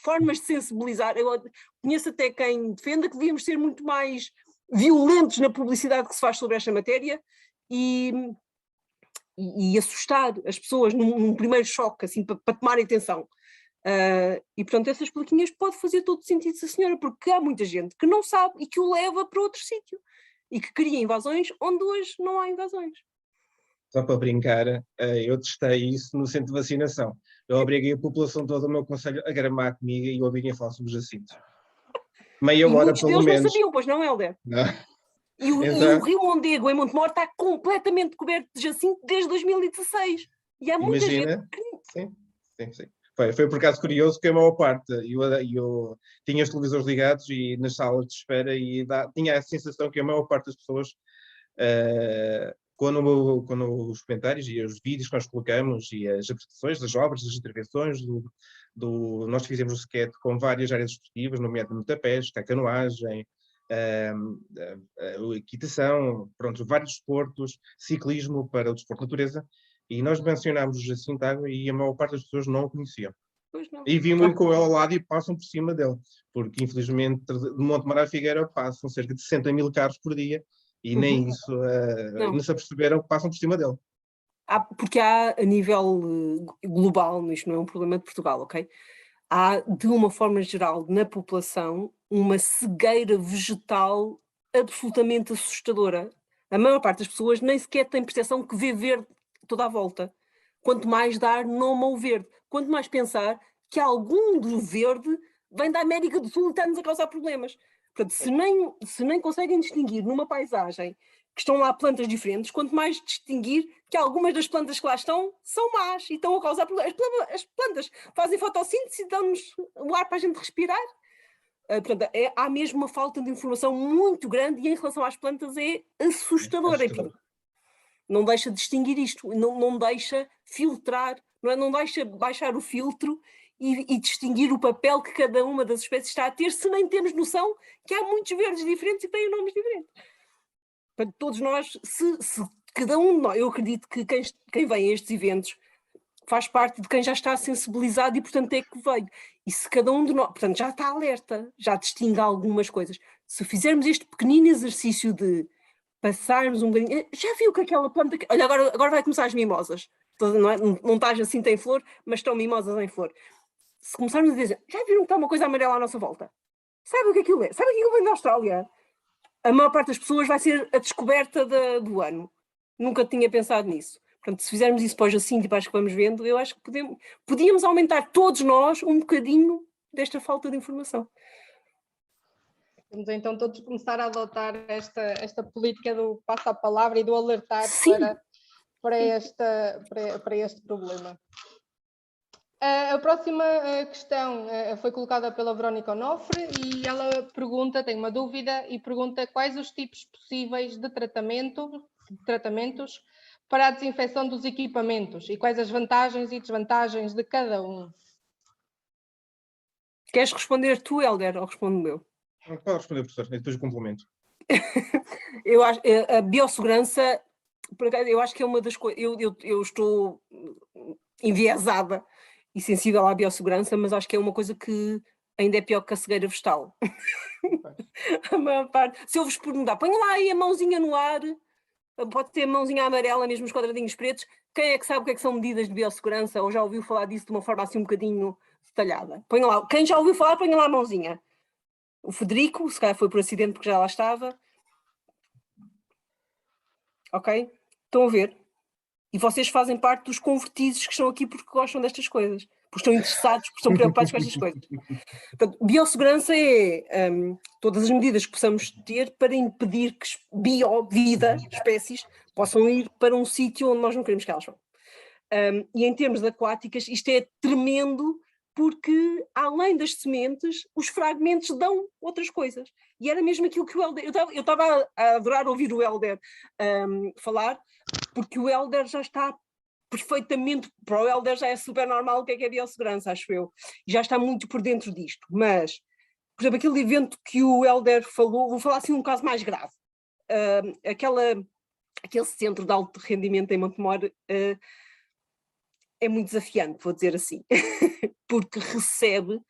formas de sensibilizar. Eu conheço até quem defenda que devíamos ser muito mais violentos na publicidade que se faz sobre esta matéria e assustar as pessoas num primeiro choque, assim, para tomarem atenção. E portanto essas plaquinhas pode fazer todo sentido, sim, senhora, porque há muita gente que não sabe e que o leva para outro sítio e que cria invasões onde hoje não há invasões. Só para brincar, eu testei isso no centro de vacinação. Eu obriguei a população toda do meu concelho a gramar comigo e ouvirem falar sobre os jacintos. Meia hora pelo menos. Não sabiam, pois não, Hélder? Não. E o Rio Mondego, em Montemor, está completamente coberto de jacinto desde 2016. E há muita gente que... Sim. Foi por acaso curioso que a maior parte, eu tinha os televisores ligados e nas salas de espera e tinha a sensação que a maior parte das pessoas, quando os comentários e os vídeos que nós colocamos e as apresentações das obras, das intervenções, nós fizemos um sketch com várias áreas esportivas, nomeadamente a pesca, a canoagem, a equitação, pronto, vários desportos, ciclismo para o desporto de natureza, e nós mencionámos o jacinto de água e a maior parte das pessoas não o conheciam. E vimos-lhe com ele ao lado e passam por cima dele, porque infelizmente de Montemor à Figueira passam cerca de 60 mil carros por dia e nem isso não se aperceberam que passam por cima dele. Porque há a nível global, isto não é um problema de Portugal, ok? Há de uma forma geral na população uma cegueira vegetal absolutamente assustadora. A maior parte das pessoas nem sequer tem percepção que vê verde toda a volta. Quanto mais dar nome ao verde, quanto mais pensar que algum do verde vem da América do Sul e está-nos a causar problemas. Portanto, se nem conseguem distinguir numa paisagem que estão lá plantas diferentes, quanto mais distinguir que algumas das plantas que lá estão são más e estão a causar problemas. As plantas fazem fotossíntese e dão-nos o ar para a gente respirar. Portanto, há mesmo uma falta de informação muito grande e em relação às plantas é assustadora. Não deixa distinguir isto, não deixa filtrar, não deixa baixar o filtro e distinguir o papel que cada uma das espécies está a ter, se nem temos noção que há muitos verdes diferentes e têm nomes diferentes. Portanto, todos nós, se cada um de nós, eu acredito que quem vem a estes eventos faz parte de quem já está sensibilizado e, portanto, é que veio. E se cada um de nós, portanto, já está alerta, já distingue algumas coisas. Se fizermos este pequenino exercício de passarmos um bocadinho, já viu que aquela planta, olha, agora vai começar as mimosas, não está assim, tem flor, mas estão mimosas em flor. Se começarmos a dizer, já viram que está uma coisa amarela à nossa volta? Sabe o que aquilo é? Sabe que aquilo vem da Austrália? A maior parte das pessoas vai ser a descoberta do ano. Nunca tinha pensado nisso. Portanto, se fizermos isso para o Jacinto e para as que vamos vendo, eu acho que podíamos aumentar todos nós um bocadinho desta falta de informação. Vamos então todos começar a adotar esta política do passo à palavra e do alertar para este problema. A próxima questão foi colocada pela Verónica Onofre e ela tem uma dúvida e pergunta quais os tipos possíveis de tratamentos para a desinfecção dos equipamentos e quais as vantagens e desvantagens de cada um. Queres responder tu, Hélder, ou respondo eu? Pode responder, professor, e depois o complemento. Eu acho a biossegurança, eu acho que é uma das coisas. Eu estou enviesada e sensível à biossegurança, mas acho que é uma coisa que ainda é pior que a cegueira vegetal. A maior parte. Se eu vos perguntar, ponham lá aí a mãozinha no ar, pode ter a mãozinha amarela, mesmo os quadradinhos pretos, quem é que sabe o que é que são medidas de biossegurança ou já ouviu falar disso de uma forma assim um bocadinho detalhada? Ponham lá, quem já ouviu falar, ponham lá a mãozinha. O Federico, se calhar foi por acidente porque já lá estava. Ok? Estão a ver? E vocês fazem parte dos convertidos que estão aqui porque gostam destas coisas, porque estão interessados, porque estão preocupados com estas coisas. Portanto, biossegurança é todas as medidas que possamos ter para impedir que vida, espécies, possam ir para um sítio onde nós não queremos que elas vão. E em termos de aquáticas, isto é tremendo, porque além das sementes, os fragmentos dão outras coisas. E era mesmo aquilo que o Hélder... Eu estava a adorar ouvir o Hélder falar, porque o Hélder já está perfeitamente... Para o Hélder já é super normal o que é biossegurança, acho eu. E já está muito por dentro disto. Mas, por exemplo, aquele evento que o Hélder falou, vou falar assim um caso mais grave. Aquele centro de alto rendimento em Montemor é muito desafiante, vou dizer assim, porque recebe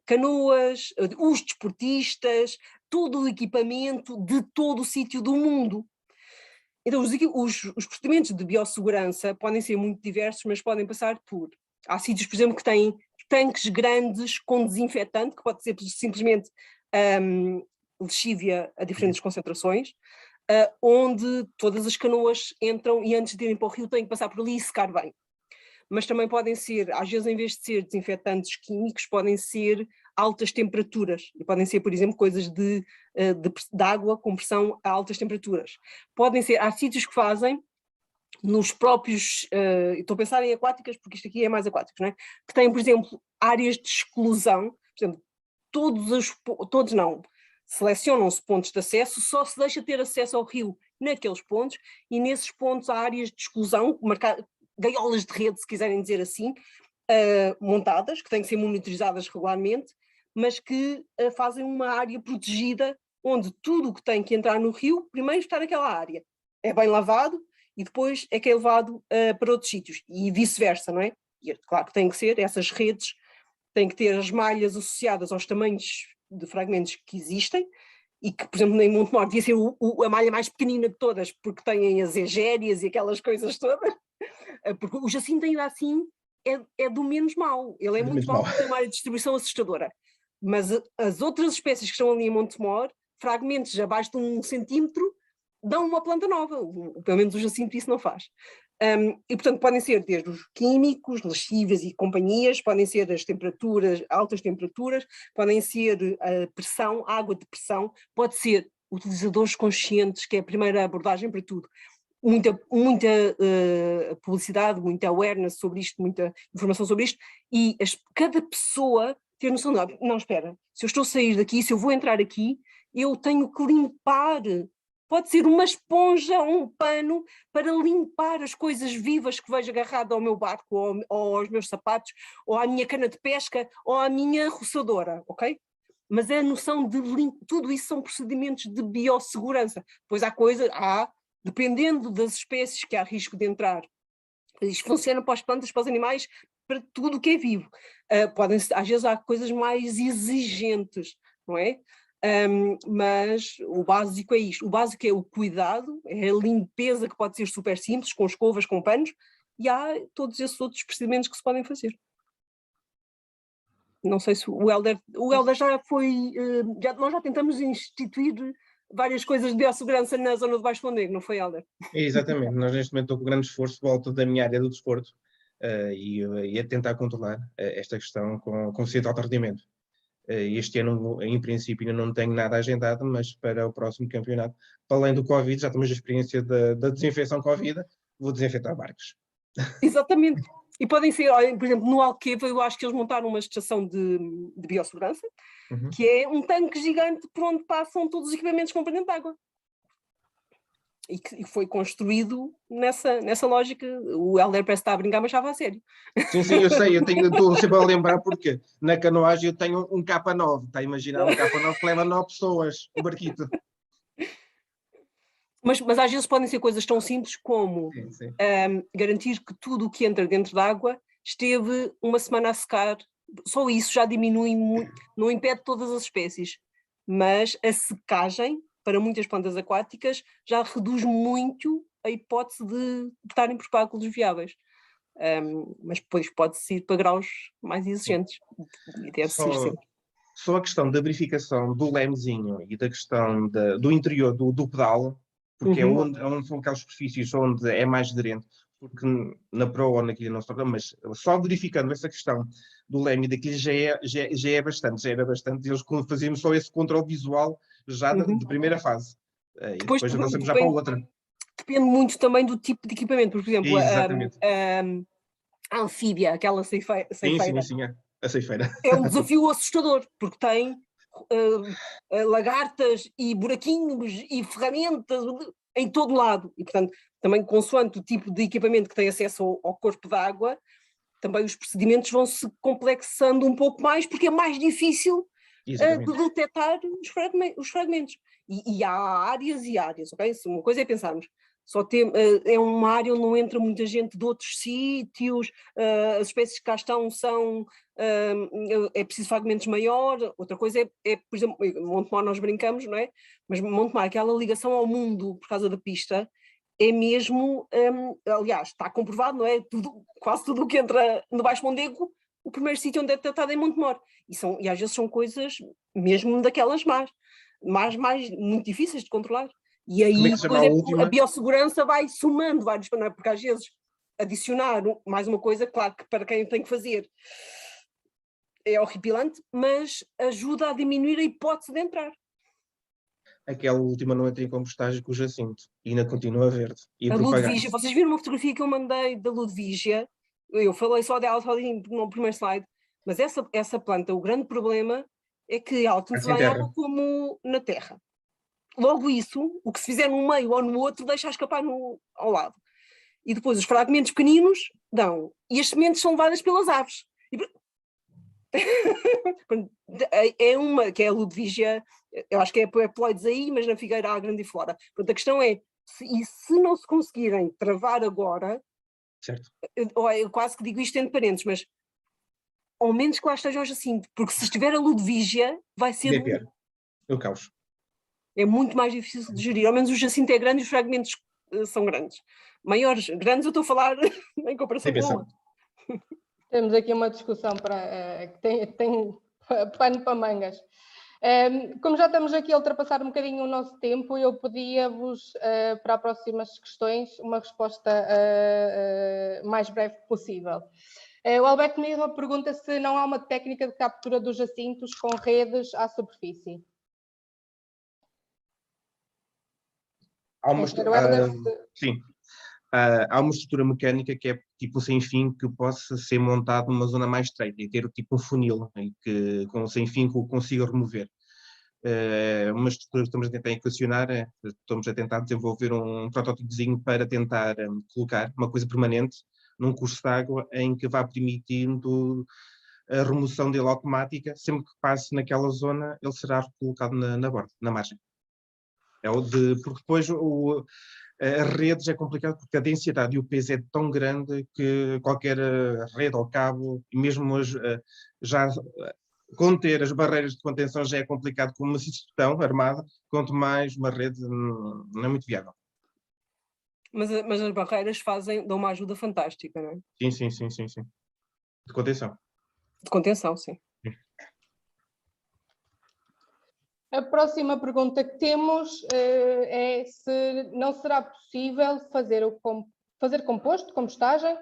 canoas, os desportistas, todo o equipamento de todo o sítio do mundo. Então os procedimentos de biossegurança podem ser muito diversos, mas podem passar por... Há sítios, por exemplo, que têm tanques grandes com desinfetante, que pode ser simplesmente lexívia a diferentes concentrações, onde todas as canoas entram e antes de irem para o rio têm que passar por ali e secar bem. Mas também podem ser, às vezes em vez de ser desinfetantes químicos, podem ser altas temperaturas, e podem ser, por exemplo, coisas de água com pressão a altas temperaturas. Podem ser, há sítios que fazem nos próprios, estou a pensar em aquáticas, porque isto aqui é mais aquático, não é? Que têm, por exemplo, áreas de exclusão, por exemplo, todos não, selecionam-se pontos de acesso, só se deixa ter acesso ao rio naqueles pontos, e nesses pontos há áreas de exclusão, gaiolas de rede, se quiserem dizer assim, montadas, que têm que ser monitorizadas regularmente, mas que fazem uma área protegida, onde tudo o que tem que entrar no rio, primeiro está naquela área, é bem lavado, e depois é que é levado para outros sítios, e vice-versa, não é? E claro que tem que ser, essas redes têm que ter as malhas associadas aos tamanhos de fragmentos que existem, e que, por exemplo, em Montemor devia ser a malha mais pequenina de todas, porque têm as egérias e aquelas coisas todas, porque o Jacinto ainda assim é do menos mau, ele é muito mau porque tem uma área de distribuição assustadora, mas as outras espécies que estão ali em Montemor, fragmentos abaixo de 1 centímetro, dão uma planta nova, pelo menos o Jacinto isso não faz. E portanto podem ser desde os químicos, lexívas e companhias, podem ser as temperaturas, altas temperaturas, podem ser a pressão, a água de pressão, pode ser utilizadores conscientes, que é a primeira abordagem para tudo. Muita publicidade, muita awareness sobre isto, muita informação sobre isto, e cada pessoa ter noção de, não, espera, se eu estou a sair daqui, se eu vou entrar aqui, eu tenho que limpar pode ser uma esponja, um pano para limpar as coisas vivas que vejo agarrado ao meu barco, ou aos meus sapatos, ou à minha cana de pesca, ou à minha roçadora, ok? Mas é a noção de tudo isso são procedimentos de biossegurança. Pois dependendo das espécies que há risco de entrar, isto funciona para as plantas, para os animais, para tudo o que é vivo. Às vezes há coisas mais exigentes, não é? Mas o básico é isto. O básico é o cuidado, é a limpeza, que pode ser super simples, com escovas, com panos, e há todos esses outros procedimentos que se podem fazer. Não sei se o Hélder já foi, nós já tentamos instituir várias coisas de biossegurança na zona do Baixo Mondego, não foi, Hélder? Exatamente, nós neste momento estou com grande esforço de volta da minha área do desporto e a tentar controlar esta questão com certo alto rendimento. Este ano, em princípio, ainda não tenho nada agendado, mas para o próximo campeonato, para além do Covid, já temos a experiência da desinfecção Covid, vou desinfetar barcos. Exatamente. E podem ser, por exemplo, no Alqueva, eu acho que eles montaram uma estação de biossegurança, que é um tanque gigante por onde passam todos os equipamentos com dentro de água. E que foi construído nessa lógica. O Hélder parece estar a brincar, mas estava a sério. Sim, eu sei, estou sempre a lembrar porque na canoagem eu tenho um K9, está a imaginar um K9 que leva 9 pessoas, o barquito. Mas às vezes podem ser coisas tão simples como Sim. Garantir que tudo o que entra dentro da água esteve uma semana a secar. Só isso já diminui muito, não impede todas as espécies, mas a secagem para muitas plantas aquáticas já reduz muito a hipótese de estarem por páculos viáveis. Mas depois pode-se ir para graus mais exigentes. E deve-se ir sempre. Só a questão da verificação do lemezinho e da questão do interior do pedal, porque é onde são aquelas superfícies onde é mais aderente, porque na Pro ou naquele nosso programa, mas só verificando essa questão do leme e daquilo já era bastante, eles fazíamos só esse controle visual já de primeira fase. E depois avançamos já para a outra. Depende muito também do tipo de equipamento, por exemplo, a anfíbia, aquela ceifeira. Sim, a ceifeira. É um desafio assustador, porque tem lagartas e buraquinhos e ferramentas em todo lado. E, portanto, também consoante o tipo de equipamento que tem acesso ao corpo d'água, também os procedimentos vão se complexando um pouco mais, porque é mais difícil de detectar os fragmentos. E há áreas e áreas, ok? Uma coisa é pensarmos, é uma área onde não entra muita gente de outros sítios, as espécies que cá estão é preciso fragmentos maior. Outra coisa é, por exemplo, Montemor nós brincamos, não é? Mas Montemor, aquela ligação ao mundo por causa da pista, é mesmo, aliás, está comprovado, não é? Quase tudo o que entra no Baixo Mondego, o primeiro sítio onde é detectado é Montemor. E às vezes são coisas mesmo daquelas más muito difíceis de controlar. E aí depois a biossegurança vai somando vários, não é? Porque às vezes adicionar mais uma coisa, claro que para quem tem que fazer é horripilante, mas ajuda a diminuir a hipótese de entrar. Aquela última não entra em compostagem com o Jacinto, e ainda continua verde. A Ludvígia, vocês viram uma fotografia que eu mandei da Ludvígia? Eu falei só dela no primeiro slide, mas essa planta, o grande problema é que ela tanto vai em água como na terra. Logo isso, o que se fizer num meio ou no outro, deixa escapar ao lado. E depois os fragmentos pequeninos dão. E as sementes são levadas pelas aves. É uma, que é a Ludvígia, eu acho que é Ploides aí, mas na Figueira há grande e fora. Portanto, a questão é, se não se conseguirem travar agora, certo. Eu quase que digo isto entre parênteses, mas ao menos que lá estejam assim, porque se estiver a Ludvígia, vai ser o caos. É muito mais difícil de gerir. Ao menos o Jacinto é grande e os fragmentos são grandes. Grandes eu estou a falar em comparação com o outro. Temos aqui uma discussão que tem pano para mangas. Como já estamos aqui a ultrapassar um bocadinho o nosso tempo, eu pedia-vos para as próximas questões uma resposta mais breve possível. O Alberto Mirra pergunta se não há uma técnica de captura dos jacintos com redes à superfície. Há uma estrutura mecânica que é tipo sem fim, que possa ser montado numa zona mais estreita e ter tipo um funil com sem fim que o consiga remover. uma estrutura que estamos a tentar equacionar, estamos a tentar desenvolver um protótipozinho para tentar colocar uma coisa permanente num curso de água em que vá permitindo a remoção dele automática, sempre que passe naquela zona, ele será colocado na borda, na margem. Porque depois as redes é complicado porque a densidade e o peso é tão grande que qualquer rede ou cabo, e mesmo já conter as barreiras de contenção já é complicado com uma situação armada, quanto mais uma rede não é muito viável. Mas as barreiras dão uma ajuda fantástica, não é? Sim. De contenção. De contenção, sim. A próxima pergunta que temos é se não será possível fazer composto, compostagem,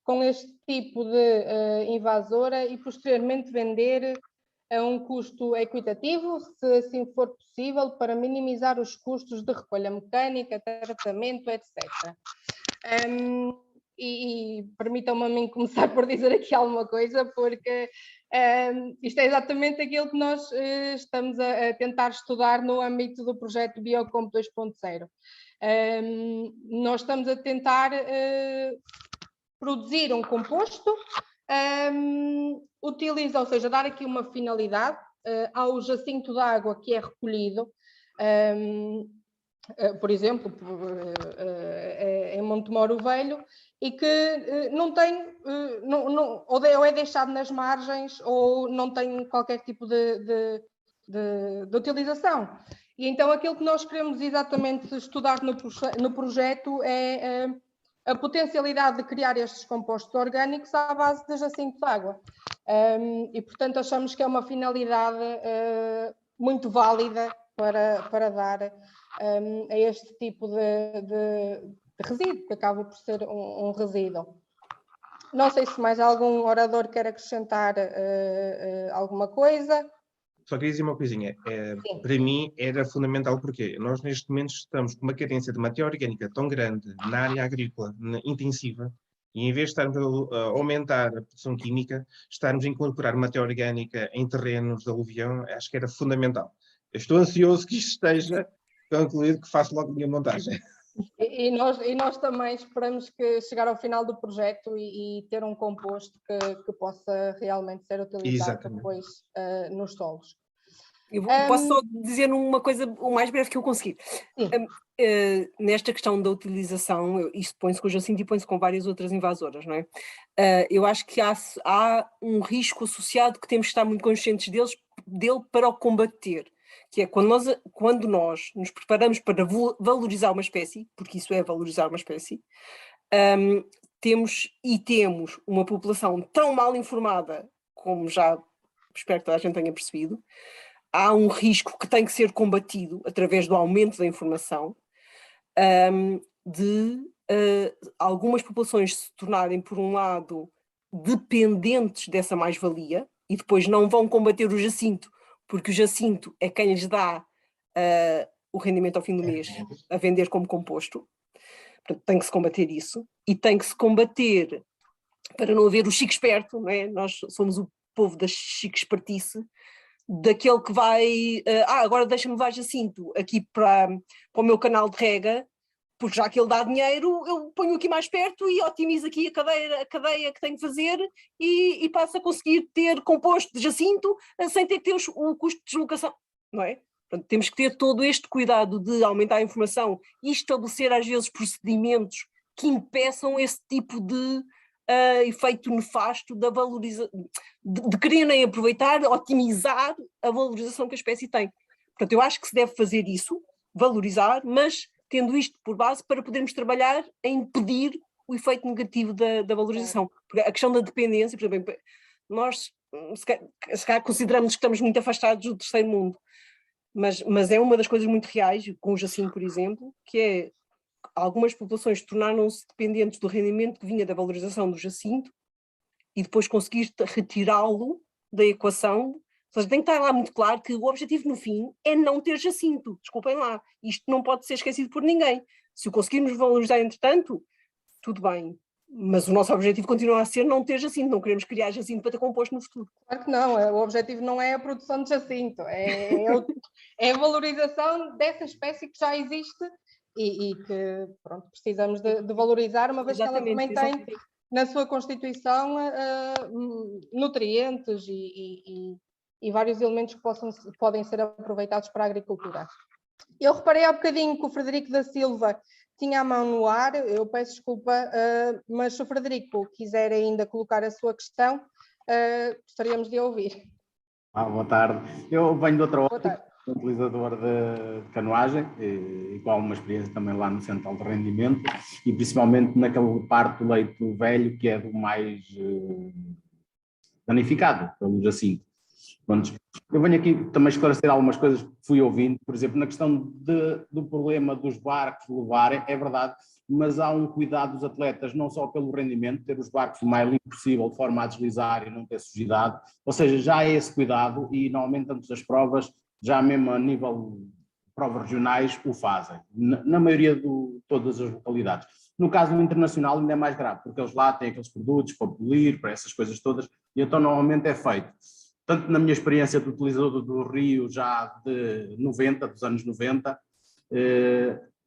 com este tipo de invasora e posteriormente vender a um custo equitativo, se assim for possível, para minimizar os custos de recolha mecânica, tratamento, etc. E permitam-me a mim começar por dizer aqui alguma coisa, porque isto é exatamente aquilo que nós estamos a tentar estudar no âmbito do projeto Biocomp 2.0. Nós estamos a tentar produzir um composto, ou seja, dar aqui uma finalidade ao jacinto de água que é recolhido, por exemplo, em Montemoro Velho, e que não tem, ou é deixado nas margens, ou não tem qualquer tipo de utilização. E então aquilo que nós queremos exatamente estudar no projeto é a potencialidade de criar estes compostos orgânicos à base de jacinto de água. E, portanto, achamos que é uma finalidade muito válida para dar a este tipo de resíduo, que acaba por ser um resíduo. Não sei se mais algum orador quer acrescentar alguma coisa. Só queria dizer uma coisinha. Para mim era fundamental porque nós neste momento estamos com uma carência de matéria orgânica tão grande na área agrícola intensiva, e em vez de estarmos a aumentar a produção química, estarmos a incorporar matéria orgânica em terrenos de aluvião, acho que era fundamental. Eu estou ansioso que isto esteja concluído, que faço logo a minha montagem. E nós também esperamos que chegar ao final do projeto e ter um composto que possa realmente ser utilizado Exatamente. depois nos solos. Eu posso só dizer uma coisa o mais breve que eu conseguir. Nesta questão da utilização, isto põe-se com o jacinto e põe-se com várias outras invasoras, não é? Eu acho que há um risco associado que temos que estar muito conscientes dele para o combater, que é quando nós nos preparamos para valorizar uma espécie, porque isso é valorizar uma espécie, temos uma população tão mal informada, como já espero que toda a gente tenha percebido. Há um risco que tem que ser combatido através do aumento da informação, de algumas populações se tornarem, por um lado, dependentes dessa mais-valia e depois não vão combater o jacinto, porque o jacinto é quem lhes dá o rendimento ao fim do mês a vender como composto. Portanto, tem que se combater isso, e tem que se combater para não haver o chique esperto, não é? Nós somos o povo da chique espertice, daquele que vai, agora deixa-me levar jacinto aqui para o meu canal de rega, porque já que ele dá dinheiro, eu ponho aqui mais perto e otimizo aqui a cadeia que tenho que fazer e passo a conseguir ter composto de jacinto sem ter que ter o custo de deslocação, não é? Portanto, temos que ter todo este cuidado de aumentar a informação e estabelecer às vezes procedimentos que impeçam esse tipo de efeito nefasto da valorização, de quererem aproveitar, otimizar a valorização que a espécie tem. Portanto, eu acho que se deve fazer isso, valorizar, mas tendo isto por base para podermos trabalhar em impedir o efeito negativo da valorização. Porque a questão da dependência, por exemplo, nós se calhar consideramos que estamos muito afastados do terceiro mundo, mas é uma das coisas muito reais, com o jacinto, por exemplo, que é algumas populações tornaram-se dependentes do rendimento que vinha da valorização do jacinto e depois conseguir retirá-lo da equação. Ou seja, tem que estar lá muito claro que o objetivo no fim é não ter jacinto, desculpem lá, isto não pode ser esquecido por ninguém. Se o conseguirmos valorizar entretanto, tudo bem, Mas o nosso objetivo continua a ser não ter jacinto, não queremos criar jacinto para ter composto no futuro. Claro que não, o objetivo não é a produção de jacinto, é a valorização dessa espécie que já existe e que, pronto, precisamos de valorizar, uma vez que ela também tem na sua constituição nutrientes e vários elementos que podem ser aproveitados para a agricultura. Eu reparei há bocadinho que o Frederico da Silva tinha a mão no ar, eu peço desculpa, mas se o Frederico quiser ainda colocar a sua questão, gostaríamos de ouvir. Boa tarde. Eu venho de outra ótica, utilizador de canoagem e com alguma experiência também lá no Centro de Rendimento e principalmente naquele parte do leito velho que é do mais danificado pelo jacinto. Eu venho aqui também esclarecer algumas coisas que fui ouvindo, por exemplo, na questão do problema dos barcos levarem, é verdade, mas há um cuidado dos atletas, não só pelo rendimento, ter os barcos o mais limpo possível, de forma a deslizar e não ter sujidade, ou seja, já é esse cuidado e normalmente antes das provas, já mesmo a nível de provas regionais, o fazem, na maioria de todas as localidades. No caso do internacional ainda é mais grave, porque eles lá têm aqueles produtos para polir, para essas coisas todas, e então normalmente é feito. Tanto na minha experiência de utilizador do Rio já dos anos 90,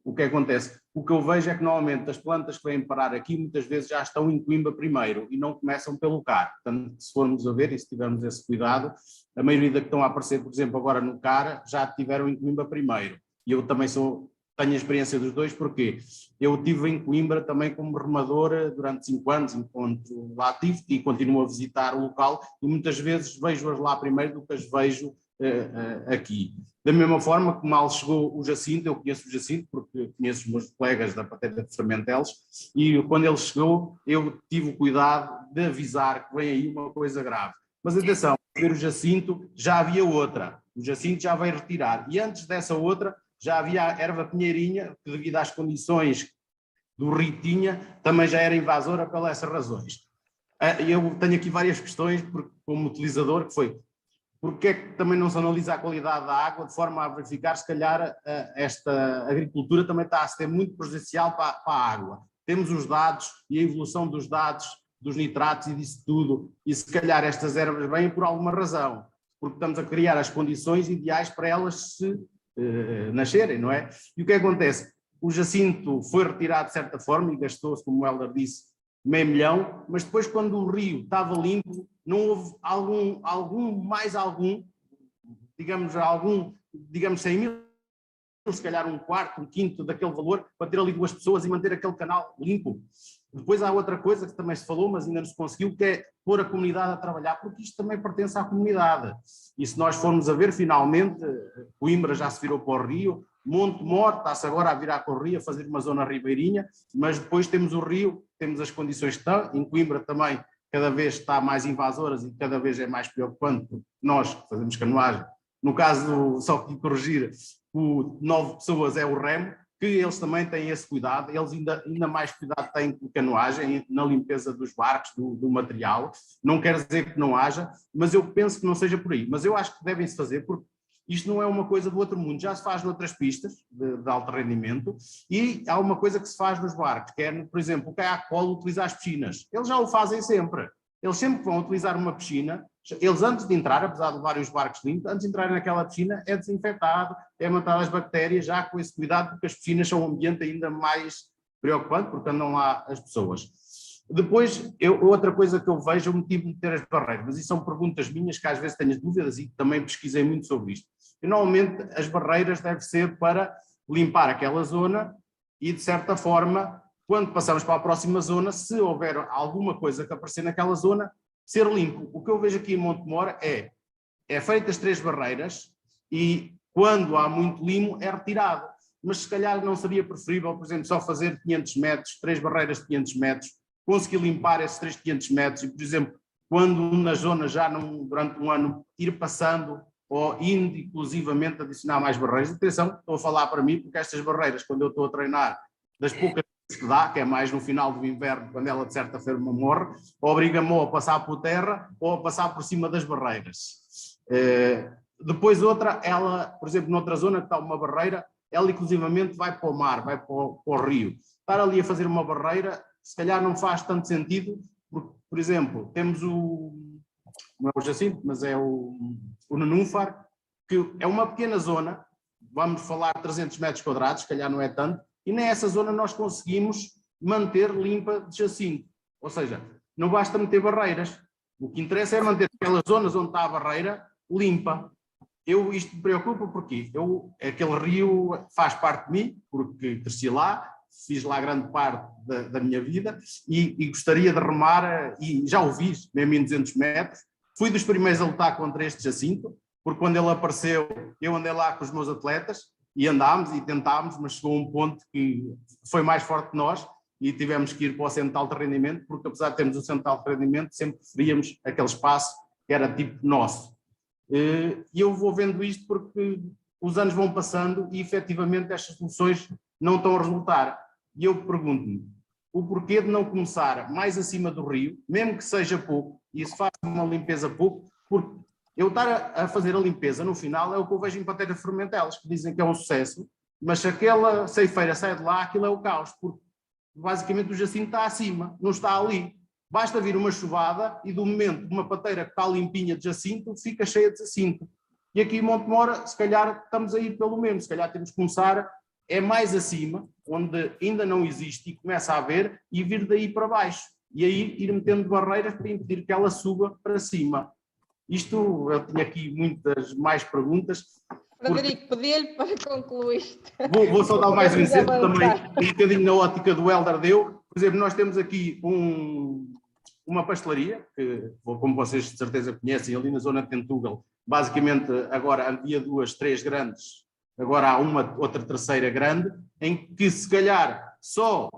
o que acontece? O que eu vejo é que normalmente as plantas que vêm parar aqui muitas vezes já estão em Coimbra primeiro e não começam pelo CAR. Portanto, se formos a ver e se tivermos esse cuidado, a maioria que estão a aparecer, por exemplo, agora no CAR, já tiveram em Coimbra primeiro. E eu também tenho a experiência dos dois, porque eu estive em Coimbra também como remador durante 5 anos, enquanto lá estive, e continuo a visitar o local, e muitas vezes vejo-as lá primeiro do que as vejo aqui. Da mesma forma que mal chegou o jacinto, eu conheço o jacinto, porque conheço os meus colegas da patente de Fermenteles, e quando ele chegou, eu tive o cuidado de avisar que vem aí uma coisa grave. Mas atenção, ver o jacinto, já havia outra, o jacinto já veio retirar, e antes dessa outra, já havia a erva pinheirinha, que devido às condições do rio tinha, também já era invasora pelas essas razões. Eu tenho aqui várias questões, como utilizador, que foi, porque é que também não se analisa a qualidade da água, de forma a verificar, se calhar, esta agricultura também está a ser muito prejudicial para a água. Temos os dados e a evolução dos dados, dos nitratos e disso tudo, e se calhar estas ervas vêm por alguma razão, porque estamos a criar as condições ideais para elas se nascerem, não é? E o que acontece? O jacinto foi retirado de certa forma e gastou-se, como o Helder disse, $500 000, mas depois quando o rio estava limpo, não houve digamos 100 mil, se calhar um quarto, um quinto daquele valor, para ter ali 2 pessoas e manter aquele canal limpo. Depois há outra coisa que também se falou, mas ainda não se conseguiu, que é pôr a comunidade a trabalhar, porque isto também pertence à comunidade. E se nós formos a ver, finalmente, Coimbra já se virou para o rio, Montemor está-se agora a virar para o rio, a fazer uma zona ribeirinha, mas depois temos o rio, temos as condições que estão, em Coimbra também cada vez está mais invasoras e cada vez é mais preocupante, porque nós fazemos canoagem, no caso, só que corrigir, o 9 pessoas é o remo, que eles também têm esse cuidado, eles ainda mais cuidado têm com a canoagem, na limpeza dos barcos, do material, não quer dizer que não haja, mas eu penso que não seja por aí, mas eu acho que devem-se fazer, porque isto não é uma coisa do outro mundo, já se faz noutras pistas de alto rendimento, e há uma coisa que se faz nos barcos, que é, por exemplo, o caiaque-polo utilizar as piscinas, eles já o fazem sempre, eles sempre que vão utilizar uma piscina, eles antes de entrar, apesar de levarem os barcos limpos, antes de entrarem naquela piscina é desinfetado, é matado as bactérias, já com esse cuidado, porque as piscinas são um ambiente ainda mais preocupante, porque andam lá as pessoas. Depois, outra coisa que eu vejo é o motivo de ter as barreiras, mas isso são perguntas minhas que às vezes tenho dúvidas e também pesquisei muito sobre isto. E, normalmente as barreiras devem ser para limpar aquela zona e, de certa forma, quando passamos para a próxima zona, se houver alguma coisa que aparecer naquela zona, ser limpo. O que eu vejo aqui em Montemor é feitas 3 barreiras e quando há muito limo é retirado. Mas se calhar não seria preferível, por exemplo, só fazer 500 metros, 3 barreiras de 500 metros, conseguir limpar esses 500 metros e, por exemplo, quando na zona já não, durante um ano, ir passando ou indo inclusivamente adicionar mais barreiras. Atenção, estou a falar para mim, porque estas barreiras, quando eu estou a treinar, das poucas que dá, que é mais no final do inverno, quando ela de certa forma morre, obriga-me ou a passar por terra ou a passar por cima das barreiras. Depois outra, ela, por exemplo, noutra zona que está uma barreira, ela inclusivamente vai para o mar, vai para o rio. Estar ali a fazer uma barreira se calhar não faz tanto sentido, porque, por exemplo, temos não é o Jacinto, mas é o Nenúfar, que é uma pequena zona, vamos falar 300 metros quadrados, se calhar não é tanto, e nessa zona nós conseguimos manter limpa de jacinto. Ou seja, não basta meter barreiras, o que interessa é manter aquelas zonas onde está a barreira limpa. Isto me preocupa porque aquele rio faz parte de mim, porque cresci lá, fiz lá grande parte da minha vida e gostaria de remar, e já o fiz, mesmo em 200 metros. Fui dos primeiros a lutar contra este jacinto, porque quando ele apareceu, eu andei lá com os meus atletas e andámos e tentámos, mas chegou um ponto que foi mais forte que nós e tivemos que ir para o centro de alto rendimento, porque apesar de termos o centro de alto rendimento, sempre preferíamos aquele espaço que era tipo nosso. E eu vou vendo isto porque os anos vão passando e efetivamente estas soluções não estão a resultar. E eu pergunto-me, o porquê de não começar mais acima do rio, mesmo que seja pouco, e se faz uma limpeza pouco, porque eu estar a fazer a limpeza no final é o que eu vejo em Pantera Fermentelas, que dizem que é um sucesso, mas se aquela ceifeira sai de lá, aquilo é o caos, porque basicamente o jacinto está acima, não está ali. Basta vir uma chuvada e do momento uma pateira que está limpinha de jacinto fica cheia de jacinto. E aqui em Montemora, se calhar estamos a ir pelo mesmo, se calhar temos que começar mais acima, onde ainda não existe e começa a haver, e vir daí para baixo. E aí ir metendo barreiras para impedir que ela suba para cima. Isto, eu tinha aqui muitas mais perguntas. Frederico, pedi-lhe para concluir. Vou só dar mais um exemplo também, um bocadinho na ótica do Hélder deu. Por exemplo, nós temos aqui uma pastelaria, que, como vocês de certeza conhecem, ali na zona de Tentugal. Basicamente, agora havia 2, 3 grandes, agora há uma outra terceira grande, em que se calhar só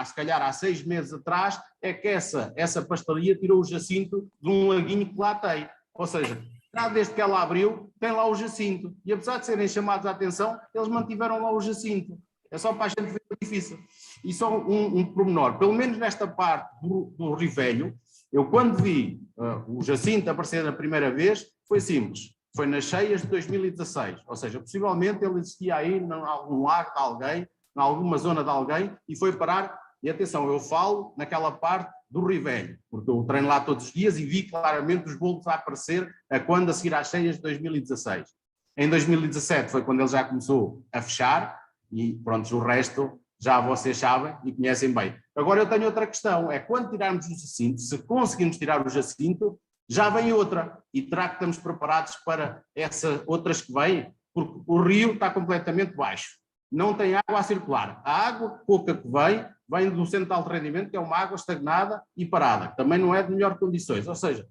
se calhar há 6 meses atrás é que essa pastelaria tirou o jacinto de um laguinho que lá tem. Ou seja, já desde que ela abriu, tem lá o jacinto. E apesar de serem chamados a atenção, eles mantiveram lá o jacinto. É só para a gente ver que é difícil. E só um pormenor, pelo menos nesta parte do Rio Velho, eu quando vi o jacinto aparecer a primeira vez, foi simples. Foi nas cheias de 2016. Ou seja, possivelmente ele existia aí em algum lago de alguém, em alguma zona de alguém, e foi parar. E atenção, eu falo naquela parte do Rio Velho, porque eu treino lá todos os dias e vi claramente os bolos a aparecer a seguir às cheias de 2016. Em 2017 foi quando ele já começou a fechar, e pronto, o resto já vocês sabem e conhecem bem. Agora eu tenho outra questão, é quando tirarmos o jacinto, se conseguirmos tirar o jacinto, já vem outra, e terá que estamos preparados para essas outras que vêm, porque o rio está completamente baixo, não tem água a circular. A água pouca que vem do centro de alto rendimento, que é uma água estagnada e parada, que também não é de melhores condições, ou seja,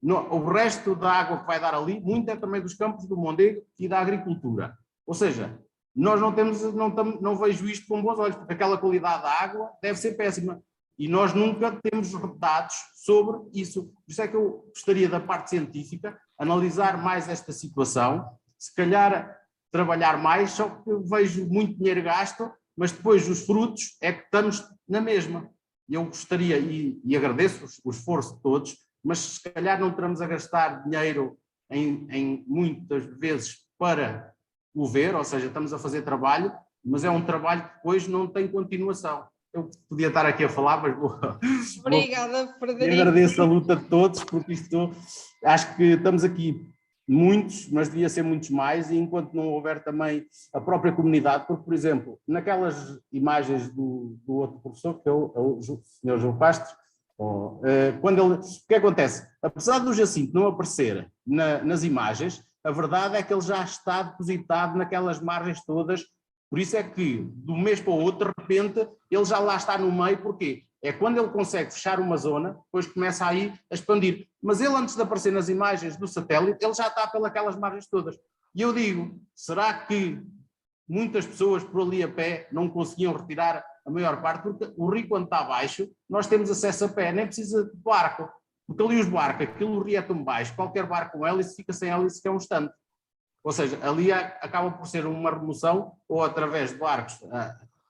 o resto da água que vai dar ali, muito é também dos campos do Mondego e da agricultura. Ou seja, nós não vejo isto com bons olhos, porque aquela qualidade da água deve ser péssima. E nós nunca temos dados sobre isso. Por isso é que eu gostaria da parte científica analisar mais esta situação, se calhar trabalhar mais, só que eu vejo muito dinheiro gasto, mas depois os frutos é que estamos na mesma. Eu gostaria, e agradeço o esforço de todos, mas se calhar não teremos a gastar dinheiro em muitas vezes para o ver, ou seja, estamos a fazer trabalho, mas é um trabalho que depois não tem continuação. Eu podia estar aqui a falar, mas Obrigada, Frederico. E agradeço a luta de todos, porque isto, acho que estamos aqui muitos, mas devia ser muitos mais, e enquanto não houver também a própria comunidade, porque, por exemplo, naquelas imagens do outro professor, que é o Sr. João Castro, quando ele, o que acontece? Apesar do jacinto não aparecer nas imagens, a verdade é que ele já está depositado naquelas margens todas, por isso é que de um mês para o outro, de repente, ele já lá está no meio, porquê? É quando ele consegue fechar uma zona, depois começa aí a expandir. Mas ele, antes de aparecer nas imagens do satélite, ele já está pelas margens todas. E eu digo, será que muitas pessoas por ali a pé não conseguiam retirar a maior parte? Porque o rio, quando está baixo, nós temos acesso a pé, nem precisa de barco. Porque ali os barcos, aquilo rio é tão baixo, qualquer barco com hélice fica sem hélice, que é um instante. Ou seja, ali acaba por ser uma remoção, ou através de barcos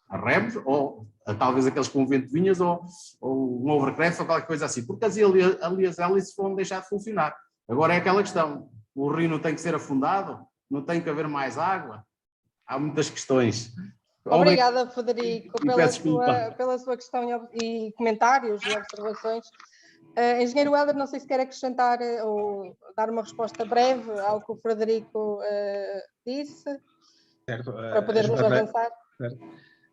a remos, ou talvez aqueles com vento de vinhas, ou um overcraft, ou qualquer coisa assim. Porque ali as hélices vão deixar de funcionar. Agora é aquela questão, o rio não tem que ser afundado, não tem que haver mais água. Há muitas questões. Obrigada, Frederico, E peço desculpa. pela sua questão e comentários e observações. Engenheiro Helder, não sei se quer acrescentar ou dar uma resposta breve ao que o Frederico disse, Certo? para podermos avançar. Certo.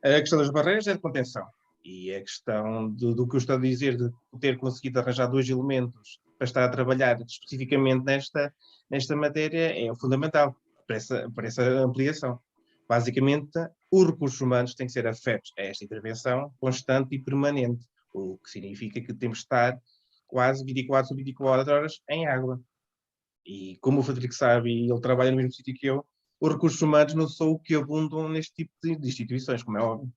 A questão das barreiras é de contenção. E a questão do que eu estou a dizer, de ter conseguido arranjar 2 elementos para estar a trabalhar especificamente nesta matéria, é o fundamental para essa ampliação. Basicamente, os recursos humanos têm que ser afetos a esta intervenção constante e permanente, o que significa que temos de estar quase 24 sobre 24 horas em água. E como o Frederico sabe, e ele trabalha no mesmo sítio que eu, os recursos humanos não são o que abundam neste tipo de instituições, como é óbvio.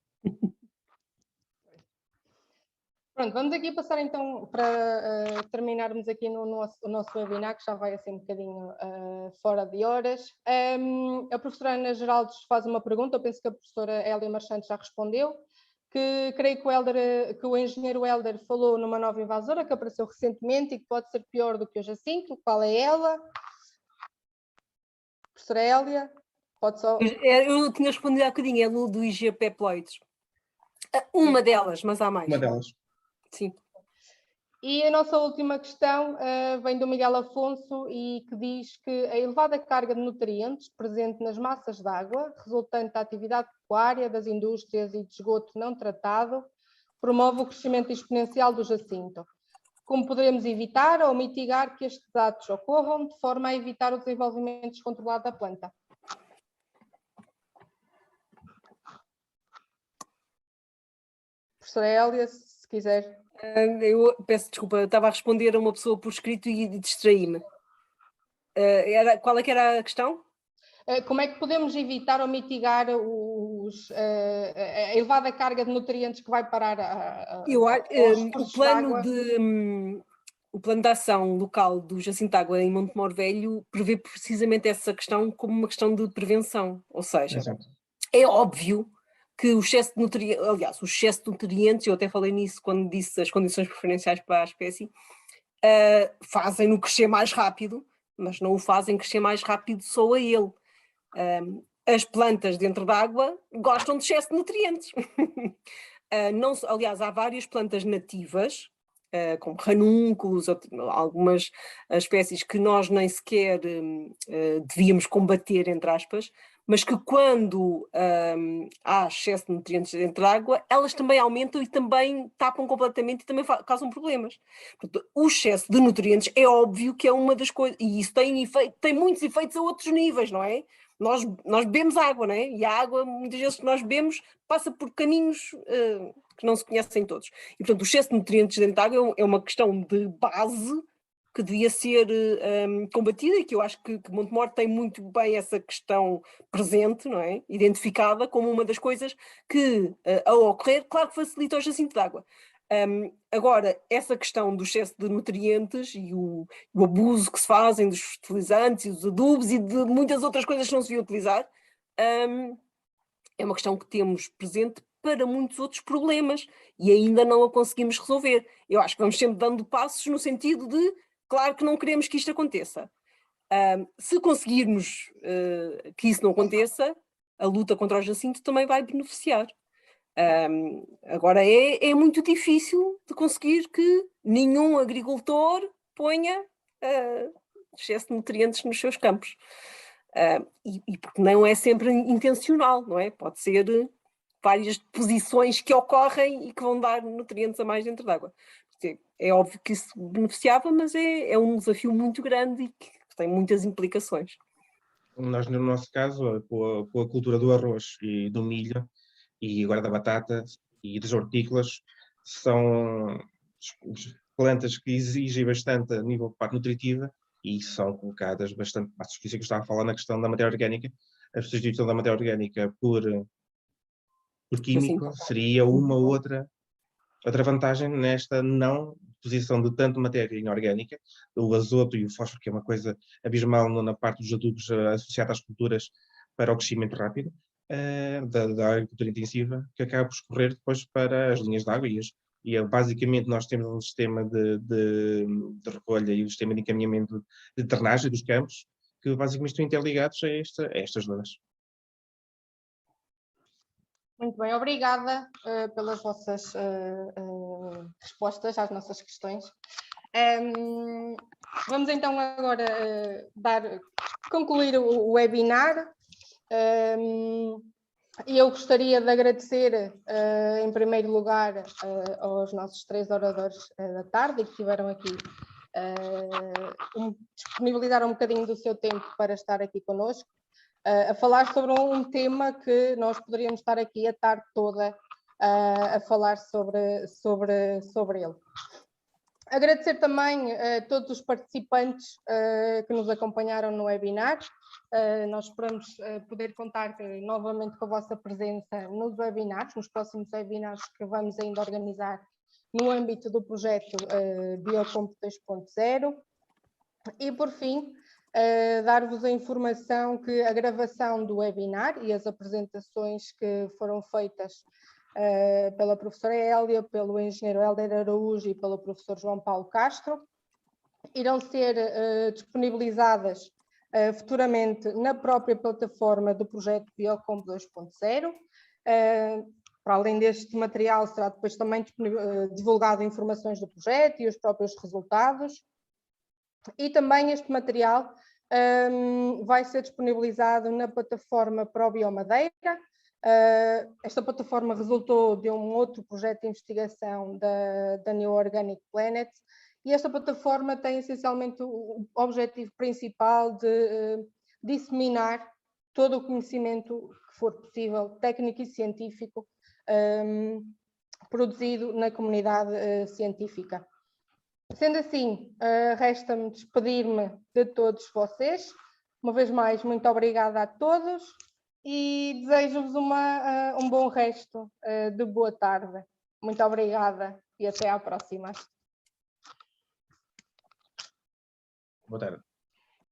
Pronto, vamos aqui passar então para terminarmos aqui no nosso webinar, que já vai assim um bocadinho fora de horas. A professora Ana Geraldes faz uma pergunta, eu penso que a professora Hélia Marchante já respondeu, que creio que o engenheiro Helder falou numa nova invasora que apareceu recentemente e que pode ser pior do que o Jacinto. Qual é ela? Professora Hélia, pode só... Eu tinha respondido há bocadinho, é a do IG Peploides. Uma delas, mas há mais. Uma delas. Sim. E a nossa última questão vem do Miguel Afonso e que diz que a elevada carga de nutrientes presente nas massas de água, resultante da atividade pecuária, das indústrias e de esgoto não tratado, promove o crescimento exponencial do Jacinto. Como poderemos evitar ou mitigar que estes atos ocorram de forma a evitar o desenvolvimento descontrolado da planta? Professora Hélia, se quiser. Eu peço desculpa, eu estava a responder a uma pessoa por escrito e distraí-me. Qual é que era a questão? Como é que podemos evitar ou mitigar a elevada carga de nutrientes que vai parar o plano de ação local do Jacinto Água em Montemor Velho prevê precisamente essa questão como uma questão de prevenção, ou seja, Exato. é óbvio que o excesso de nutrientes, aliás, o excesso de nutrientes, eu até falei nisso quando disse as condições preferenciais para a espécie, fazem-no crescer mais rápido, mas não o fazem crescer mais rápido só a ele. As plantas dentro d'água gostam de excesso de nutrientes. Aliás, há várias plantas nativas, como ranúnculos, algumas espécies que nós nem sequer devíamos combater, entre aspas, mas que quando há excesso de nutrientes dentro da água, elas também aumentam e também tapam completamente e também causam problemas. Portanto, o excesso de nutrientes é óbvio que é uma das coisas, e isso tem muitos efeitos a outros níveis, não é? Nós bebemos água, não é? E a água, muitas vezes que nós bebemos, passa por caminhos que não se conhecem todos. E, portanto, o excesso de nutrientes dentro da água é uma questão de base que devia ser combatida e que eu acho que Montemor tem muito bem essa questão presente, não é? Identificada como uma das coisas que, ao ocorrer, claro que facilita o Jacinto de água. Agora, essa questão do excesso de nutrientes e o abuso que se fazem dos fertilizantes e dos adubos e de muitas outras coisas que não se deviam utilizar, é uma questão que temos presente para muitos outros problemas e ainda não a conseguimos resolver. Eu acho que vamos sempre dando passos no sentido de, claro que não queremos que isto aconteça. Se conseguirmos que isso não aconteça, a luta contra o Jacinto também vai beneficiar. Agora é muito difícil de conseguir que nenhum agricultor ponha excesso de nutrientes nos seus campos. E porque não é sempre intencional, não é? Pode ser várias posições que ocorrem e que vão dar nutrientes a mais dentro d'água. É óbvio que isso beneficiava, mas é um desafio muito grande e que tem muitas implicações. Nós, no nosso caso, com a cultura do arroz e do milho, e agora da batata e das hortícolas, são plantas que exigem bastante a nível de parte nutritiva e são colocadas bastante, por isso que eu estava a falar na questão da matéria orgânica, a substituição da matéria orgânica por químico seria uma outra vantagem nesta não posição de tanto matéria inorgânica, o azoto e o fósforo, que é uma coisa abismal na parte dos adubos associada às culturas para o crescimento rápido, da agricultura intensiva, que acaba por escorrer depois para as linhas de água e basicamente nós temos um sistema de recolha e um sistema de encaminhamento de drenagem dos campos que basicamente estão interligados a estas zonas. Muito bem, obrigada pelas vossas respostas às nossas questões. Vamos então agora concluir o webinar. E eu gostaria de agradecer, em primeiro lugar, aos nossos 3 oradores da tarde que estiveram aqui, disponibilizaram um bocadinho do seu tempo para estar aqui connosco, a falar sobre um tema que nós poderíamos estar aqui a tarde toda a falar sobre ele. Agradecer também a todos os participantes que nos acompanharam no webinar. Nós esperamos poder contar novamente com a vossa presença nos webinars, nos próximos webinars que vamos ainda organizar no âmbito do projeto Biocomp 2.0. E, por fim, dar-vos a informação que a gravação do webinar e as apresentações que foram feitas pela professora Hélia, pelo engenheiro Hélder Araújo e pelo professor João Paulo Castro, irão ser disponibilizadas futuramente na própria plataforma do projeto Biocomp 2.0. Para além deste material, será depois também divulgado informações do projeto e os próprios resultados. E também este material vai ser disponibilizado na plataforma ProBiomadeira. Esta plataforma resultou de um outro projeto de investigação da New Organic Planet, e esta plataforma tem essencialmente o objetivo principal de disseminar todo o conhecimento que for possível, técnico e científico, produzido na comunidade científica. Sendo assim, resta-me despedir-me de todos vocês. Uma vez mais, muito obrigada a todos e desejo-vos um bom resto de boa tarde. Muito obrigada e até à próxima. Boa tarde.